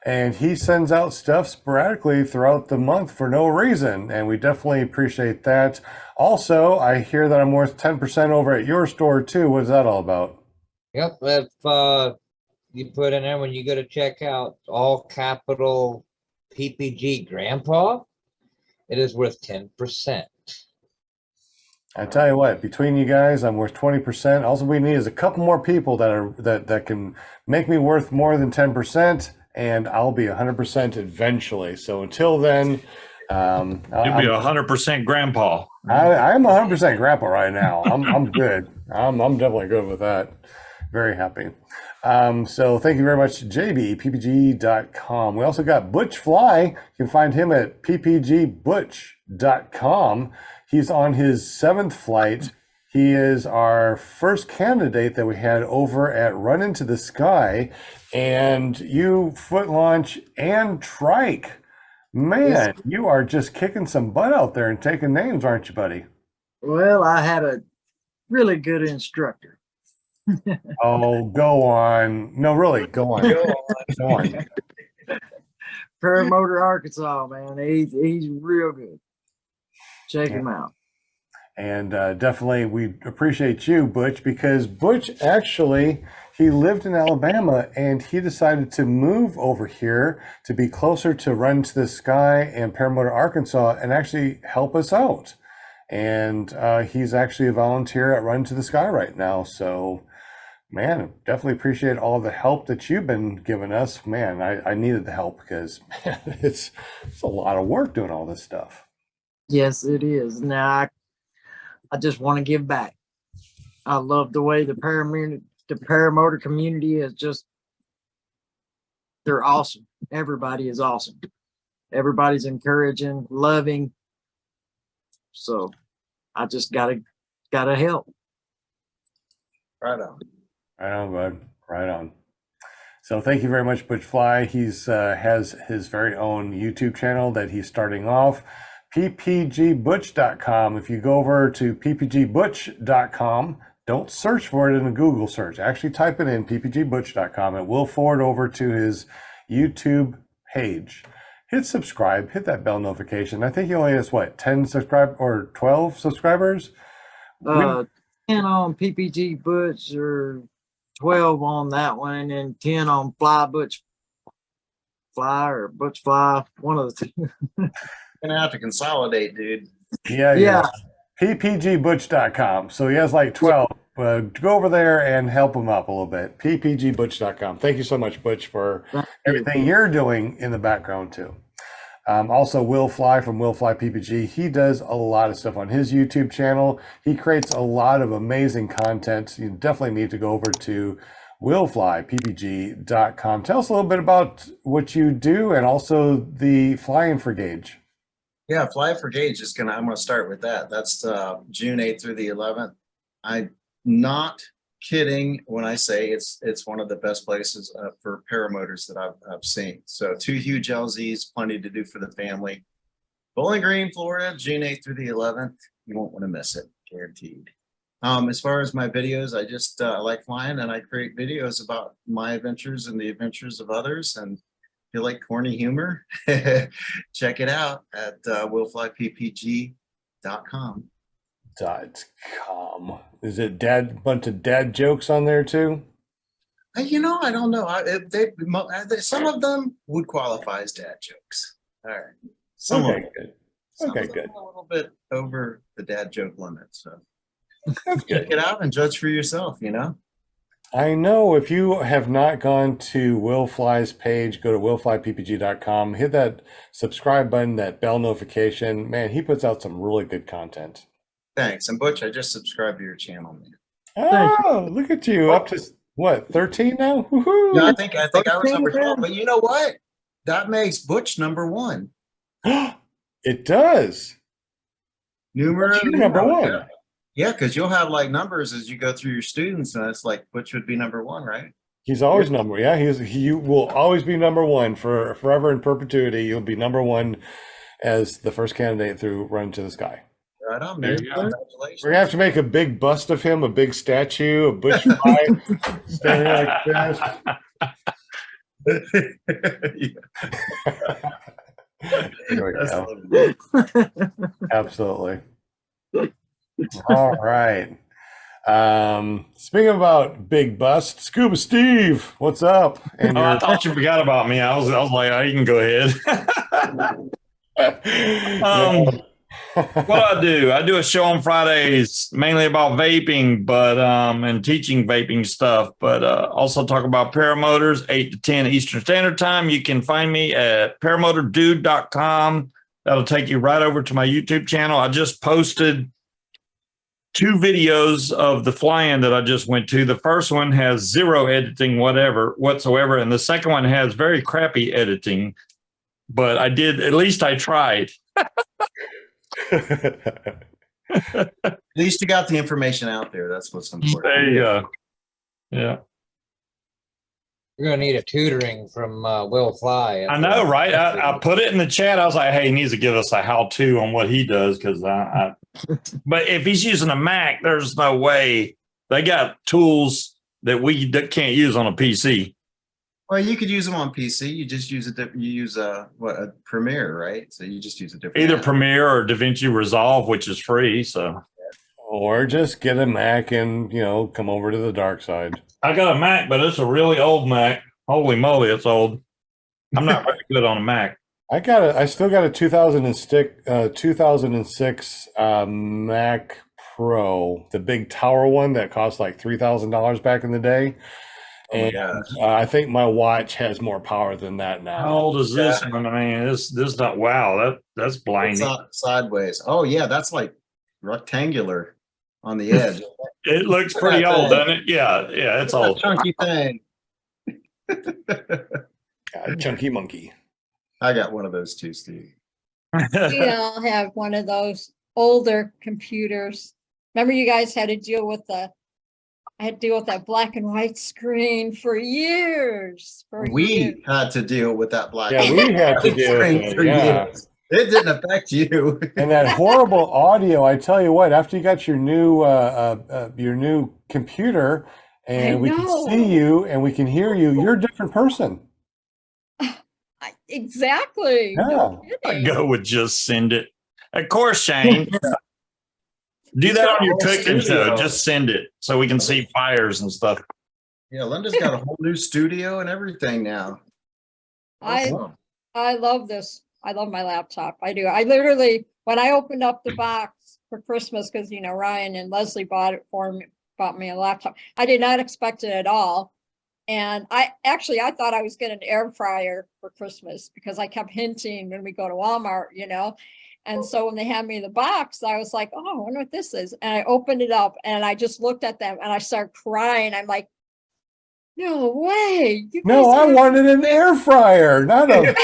and he sends out stuff sporadically throughout the month for no reason, and we definitely appreciate that. Also, I hear that I'm worth 10% over at your store too. What is that all about? Yep. If you put in there when you go to check out all capital PPG Grandpa, it is worth 10%. I tell you what, between you guys, I'm worth 20%. All we need is a couple more people that can make me worth more than 10%, and I'll be 100% eventually. So until then, You'll be 100% grandpa. I'm 100% grandpa right now. I'm good. I'm definitely good with that. Very happy. So thank you very much, jbppg.com. We also got Butch Fly. You can find him at ppgbutch.com. He's on his 7th flight. He is our first candidate that we had over at Run Into the Sky, and you foot launch and trike. Man, you are just kicking some butt out there and taking names, aren't you, buddy? Well, I had a really good instructor. Oh, go on. No, really, go on. Go on. Paramotor Arkansas, man. He's real good. Check him out. And definitely we appreciate you, Butch, because Butch actually, he lived in Alabama and he decided to move over here to be closer to Run to the Sky and Paramotor Arkansas and actually help us out. And he's actually a volunteer at Run to the Sky right now. So, man, definitely appreciate all the help that you've been giving us. Man, I needed the help because man, it's a lot of work doing all this stuff. Yes, it is. Now, I just want to give back. I love the way the paramotor community is just, they're awesome. Everybody is awesome. Everybody's encouraging, loving. So I just gotta help. Right on. Right on, bud. Right on. So thank you very much, Butch Fly. He's has his very own YouTube channel that he's starting off, ppgbutch.com. If you go over to ppgbutch.com, don't search for it in a Google search. Actually type it in, ppgbutch.com. It will forward over to his YouTube page. Hit subscribe, hit that bell notification. I think he only has, what, 10 subscribe or 12 subscribers? 10 on PPG Butch or 12 on that one, and then 10 on Fly Butch Fly or Butch Fly, one of the two. Gonna have to consolidate, dude. Yeah, Yeah. ppgbutch.com. So he has like 12. Go over there and help him up a little bit. ppgbutch.com. Thank you so much, Butch, for Thank you. everything you're doing in the background too. Also, Will Fly from Will Fly PPG. He does a lot of stuff on his YouTube channel. He creates a lot of amazing content. You definitely need to go over to willflyppg.com. Tell us a little bit about what you do and also the flying for gauge. Yeah, Fly for Gauge is I'm gonna start with that. That's June 8th through the 11th. I'm not kidding when I say it's one of the best places for paramotors that I've seen. So 2 huge LZs, plenty to do for the family. Bowling Green, Florida, June 8th through the 11th. You won't want to miss it, guaranteed. As far as my videos, I just like flying, and I create videos about my adventures and the adventures of others. And if you like corny humor, check it out at willflyppg.com. .com. Is it bunch of dad jokes on there too? I don't know. Some of them would qualify as dad jokes. All right. Some Okay, of them. good. Some Okay, of them good. are a little bit over the dad joke limit. So That's check good. it out and judge for yourself, I know if you have not gone to Will Fly's page, go to willflyppg.com, hit that subscribe button, that bell notification. Man, he puts out some really good content. Thanks. And Butch, I just subscribed to your channel, man. Oh, look at you. Up to what, 13 now? Woohoo! Yeah, I think I was number 12, man. but you know what? That makes Butch number 1. It does. Numero You're number 1. Yeah, because you'll have like numbers as you go through your students, and it's like Butch would be number 1, right? He's always number. Yeah, he will always be number 1 for forever in perpetuity. You'll be number 1 as the first candidate through Run to the Sky. Right on, There man. you go. Congratulations. We're gonna have to make a big bust of him, a big statue, a Bush Fly standing like this. There we That's go. lovely. Absolutely. All right. Speaking about big bust, Scuba Steve, what's up? And Oh, I thought you forgot about me. I was like, oh, you can go ahead. What I do a show on Fridays mainly about vaping, but and teaching vaping stuff, but also talk about paramotors 8 to 10 Eastern Standard Time. You can find me at paramotordude.com. That'll take you right over to my YouTube channel. I just posted 2 videos of the fly-in that I just went to. The first one has 0 editing whatsoever, and the second one has very crappy editing. But at least I tried. At least you got the information out there. That's what's important. There you go. Yeah. You're gonna need a tutoring from Will Fly. I know, right? I put it in the chat. I was like, hey, he needs to give us a how-to on what he does, because but if he's using a Mac, there's no way. They got tools that we can't use on a PC. Well, you could use them on PC. You just use a Premiere, right? So you just use a different Either app. Premiere or DaVinci Resolve, which is free. So, or just get a Mac and come over to the dark side. I got a Mac, but it's a really old Mac. Holy moly, it's old. I'm not very good on a Mac. I still got a 2006 Mac Pro, the big tower one that cost like $3,000 back in the day. And I think my watch has more power than that now. How old is this one? I mean, this not, wow, that's blinding. Sideways. Oh yeah, that's like rectangular on the edge. It looks pretty old, doesn't it? Yeah, it's That old. chunky thing. Chunky monkey. I got one of those too, Steve. We all have one of those older computers. Remember, you guys had to deal with I had to deal with that black and white screen for years. We had to deal with that black. Yeah, we had to deal with it. for Yeah. years. It didn't affect you. And that horrible audio, I tell you what, after you got your new computer and we can see you and we can hear you, you're a different person. Exactly. No Yeah. I kidding. go with just send it. Of course, Shane. Do that on your cooking show. Just send it so we can see fires and stuff. Yeah, Linda's got a whole new studio and everything now. Awesome. I love this. I love my laptop. I do. I literally, when I opened up the box for Christmas, because Ryan and Leslie bought me a laptop. I did not expect it at all. And I thought I was getting an air fryer for Christmas because I kept hinting when we go to Walmart, And so when they had me the box, I was like, oh, I wonder what this is. And I opened it up and I just looked at them and I started crying. I'm like, no way. No, I wanted an air fryer, not a.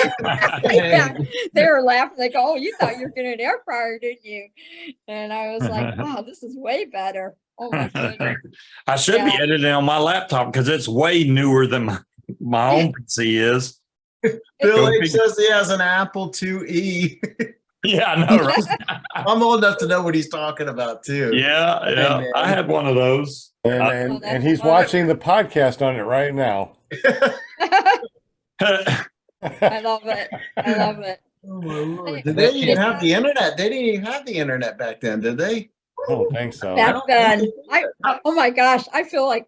Yeah, they were laughing. They go, oh, you thought you were getting an air fryer, didn't you? And I was like, wow, this is way better. Oh my goodness. I should be Yeah. editing on my laptop because it's way newer than my own PC is. Billy says he has an Apple IIe. Yeah, I know, right? I'm old enough to know what he's talking about too. Yeah. man. I had one of those. And he's watching the podcast on it right now. I love it. I love it. Oh my Lord. Did they even have the internet? They didn't even have the internet back then, did they? I don't think so. Back then, oh my gosh, I feel old.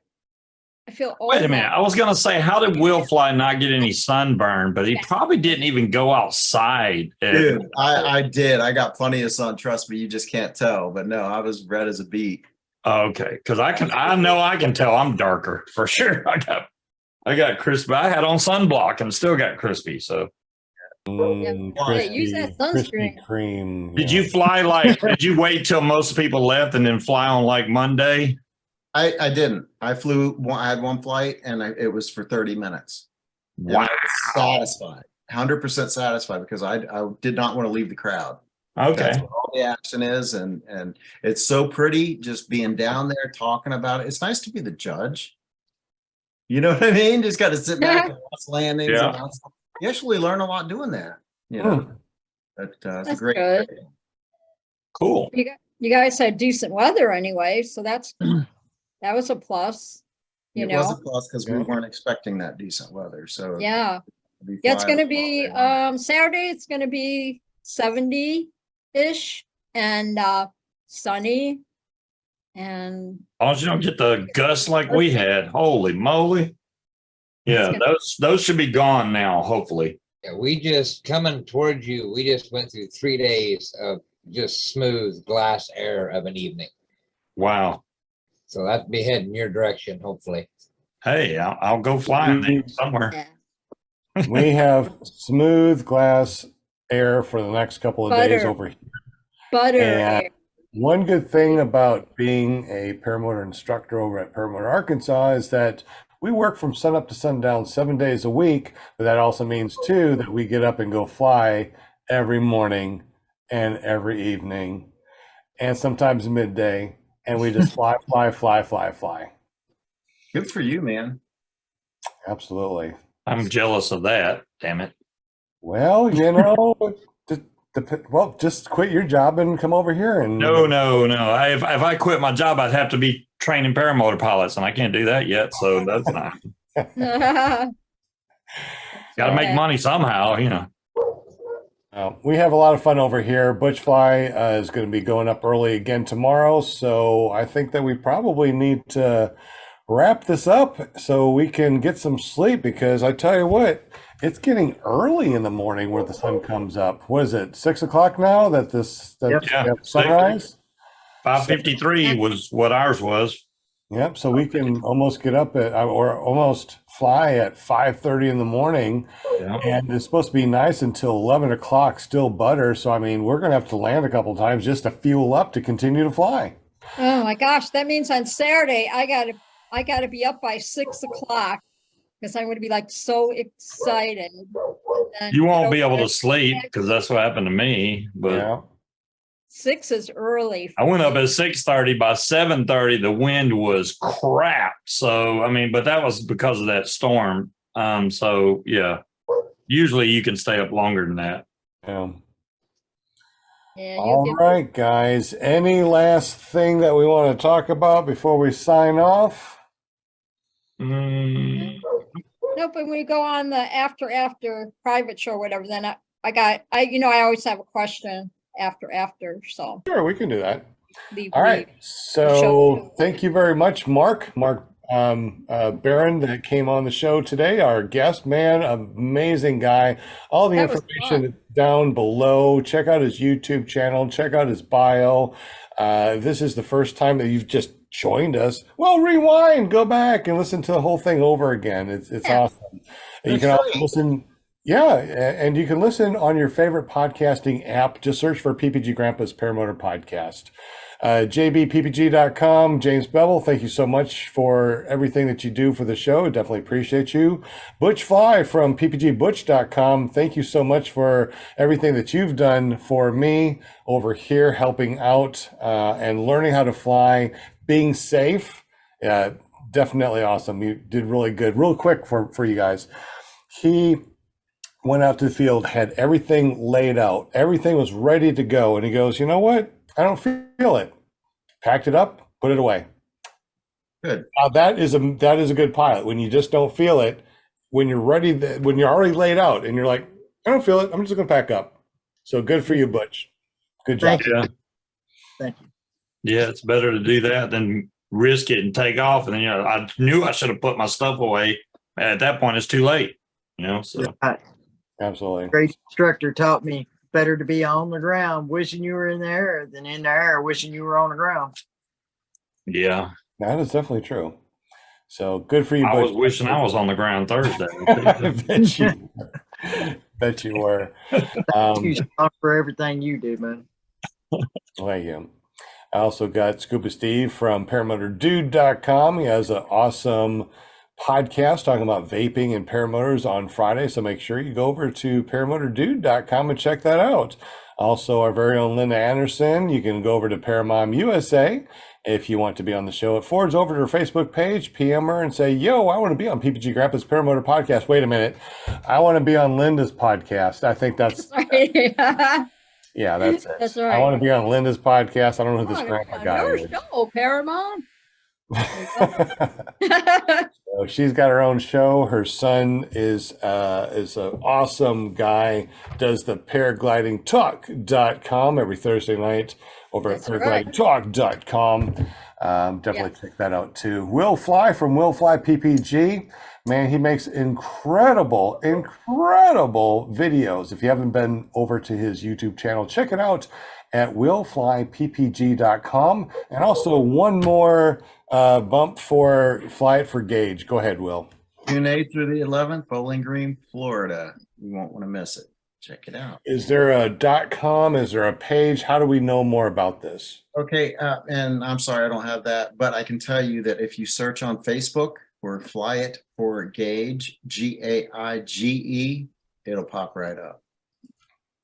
Wait a minute. I was going to say, how did Will Fly not get any sunburn? But he probably didn't even go outside. Dude, I did. I got plenty of sun. Trust me, you just can't tell. But no, I was red as a beet. Okay, because I know I can tell I'm darker for sure. I got crispy. I had on sunblock and still got crispy. So Use that sunscreen. Cream. did you fly did you wait till most people left and then fly on like Monday? I didn't. I had one flight and it was for 30 minutes. And Wow. I was satisfied, 100% satisfied because I did not want to leave the crowd. Okay. That's what all the action is. And it's so pretty just being down there talking about it. It's nice to be the judge. You know what I mean? Just got to sit back and watch landings. Yeah. And you actually learn a lot doing that. It's a great. Good. Cool. You guys had decent weather anyway, so that was a plus. It was a plus because we weren't expecting that decent weather. So Yeah, it's going to be Saturday. It's going to be 70-ish and sunny. And As long as you don't get the gusts like we had. Holy moly. Yeah, those should be gone now, hopefully. Yeah, we just coming towards you. We just went through 3 days of just smooth glass air of an evening. Wow. So that'd be heading your direction, hopefully. Hey, I'll go flying there somewhere. We have smooth glass air for the next couple of days over here. Butter And air. one good thing about being a paramotor instructor over at Paramotor Arkansas is that we work from sunup to sundown 7 days a week, but that also means too that we get up and go fly every morning and every evening and sometimes midday, and we just fly. Good for you, man. Absolutely. I'm jealous of that. Damn it. Well, just quit your job and come over here and No. If I quit my job, I'd have to be training paramotor pilots, and I can't do that yet. So that's not. Got to make money somehow, We have a lot of fun over here. Butch Fly is going to be going up early again tomorrow, so I think that we probably need to wrap this up so we can get some sleep, because I tell you what, it's getting early in the morning where the sun comes up. What is it, 6 o'clock now that sunrise? 5:53 was what ours was. Yep, so we can almost get up or almost fly at 5:30 in the morning, and it's supposed to be nice until 11 o'clock, still butter. So, I mean, we're going to have to land a couple times just to fuel up to continue to fly. Oh my gosh, that means on Saturday I gotta be up by 6 o'clock because I'm going to be like so excited. And, You won't be able to sleep because that's what happened to me. But Yeah. 6 is early. I went up at 6:30. By 7:30, the wind was crap. So, I mean, but that was because of that storm. So yeah, usually you can stay up longer than that. Yeah. Yeah, All right, guys. Any last thing that we want to talk about before we sign off? Nope, and when we go on the after private show or whatever, then I always have a question after, so. Sure, we can do that. leave- All right. leave. So thank you very much, Mark. Mark Barron that came on the show today, our guest, man, amazing guy. All the That was information fun. down below. Check out his YouTube channel. Check out his bio. This is the first time that you've just joined us. Well, rewind, go back and listen to the whole thing over again. It's Yeah. awesome. And you can also listen. Yeah, and you can listen on your favorite podcasting app. Just search for PPG Grandpa's Paramotor Podcast. JBPPG.com, James Bevel, thank you so much for everything that you do for the show. Definitely appreciate you. Butch Fly from PPGButch.com, thank you so much for everything that you've done for me over here, helping out and learning how to fly, being safe. Definitely awesome. You did really good. Real quick for you guys. He went out to the field, had everything laid out. Everything was ready to go. And he goes, you know what? I don't feel it. Packed it up, put it away. Good. That is a good pilot. When you just don't feel it, when you're ready, when you're already laid out and you're like, I don't feel it, I'm just going to pack up. So good for you, Butch. Good job. Thank you. Yeah. Thank you. Yeah, it's better to do that than risk it and take off. And then, I knew I should have put my stuff away. At that point, it's too late, so. Right. Absolutely. Great instructor taught me better to be on the ground wishing you were in the air than in the air wishing you were on the ground. Yeah. That is definitely true. So good for you, I Butch. was wishing I was on the ground Thursday. Bet you were. Thank you, Sean, for everything you do, man. Thank you. I also got Scuba Steve from ParamotorDude.com. He has an awesome podcast talking about vaping and paramotors on Friday. So make sure you go over to ParamotorDude.com and check that out. Also, our very own Linda Anderson. You can go over to Paramom USA if you want to be on the show. It forwards over to her Facebook page, PM her and say, yo, I want to be on PPG Grandpa's Paramotor Podcast. Wait a minute. I want to be on Linda's podcast. I think that's yeah, that's it. That's I right. want to be on Linda's podcast. I don't know who this Come on, grandpa guy another is. show, Paramount. So she's got her own show. Her son is an awesome guy. Does the paraglidingtalk.com every Thursday night over at That's right. paraglidingtalk.com. Definitely check that out too. Will Fly from Will Fly PPG. Man, he makes incredible videos. If you haven't been over to his YouTube channel, check it out at willflyppg.com. And also one more bump for Fly It for Gauge. Go ahead, Will. June 8th through the 11th, Bowling Green, Florida. You won't want to miss it. Check it out. Is there a .com? Is there a page? How do we know more about this? Okay, and I'm sorry I don't have that, but I can tell you that if you search on Facebook for Fly It for Gauge, GAIGE, it'll pop right up.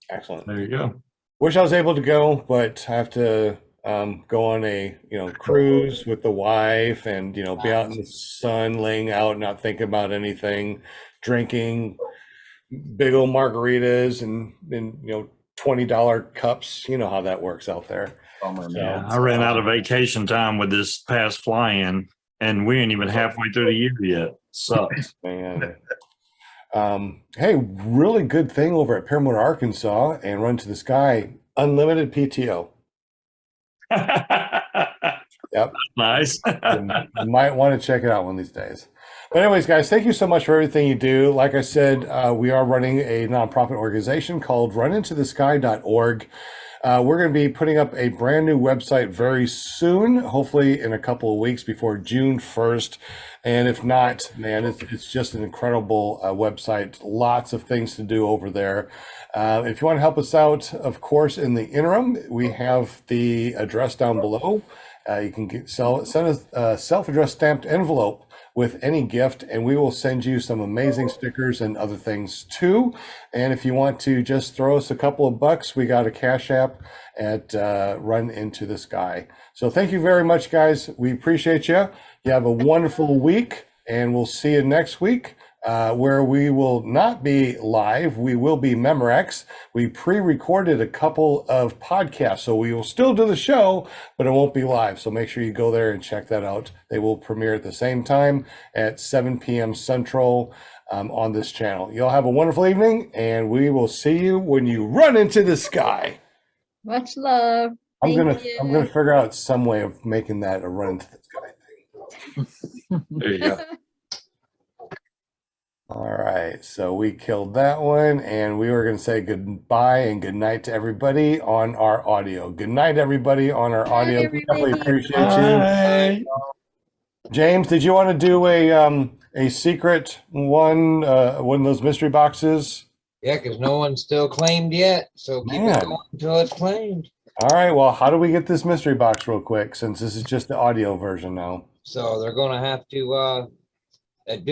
Excellent. There you go. Wish I was able to go, but I have to go on a cruise with the wife and be out in the sun, laying out, not thinking about anything, drinking big old margaritas and $20 cups. You know how that works out there. Yeah, I ran out of vacation time with this past fly-in, and we ain't even halfway through the year yet. Sucks. Man. Hey, really good thing over at Paramotor Arkansas and Run to the Sky, unlimited PTO. Yep. Nice. You might want to check it out one of these days. But anyways, guys, thank you so much for everything you do. Like I said, we are running a nonprofit organization called runintothesky.org. We're going to be putting up a brand new website very soon, hopefully in a couple of weeks before June 1st. And if not, man, it's just an incredible website. Lots of things to do over there. If you want to help us out, of course, in the interim, we have the address down below. You can send us a self-addressed stamped envelope with any gift, and we will send you some amazing stickers and other things too. And if you want to just throw us a couple of bucks, we got a Cash App at Run Into the Sky. So thank you very much, guys. We appreciate you. You have a wonderful week, and we'll see you next week. Where we will not be live, we will be Memorex. We pre-recorded a couple of podcasts, so we will still do the show, but it won't be live. So make sure you go there and check that out. They will premiere at the same time at 7 p.m. Central on this channel. You'll have a wonderful evening, and we will see you when you run into the sky. Much love. I'm Thank gonna you. figure out some way of making that a run into the sky thing. There you go. All right, so we killed that one, and we were going to say goodbye and good night to everybody on our audio. Good night, everybody on our audio. We definitely everybody. appreciate Bye. you. James, did you want to do a secret one of those mystery boxes? Yeah, because no one's still claimed yet. So keep Man. it going until it's claimed. All right, well, how do we get this mystery box real quick, since this is just the audio version now? So they're gonna have to I'm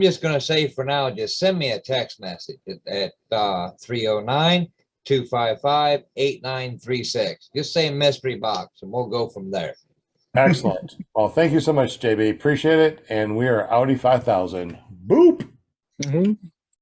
just gonna say for now, just send me a text message at 309-255-8936. Just say mystery box and we'll go from there. Excellent. Well, thank you so much, JB. Appreciate it. And we are Audi 5000. Boop. Mhm.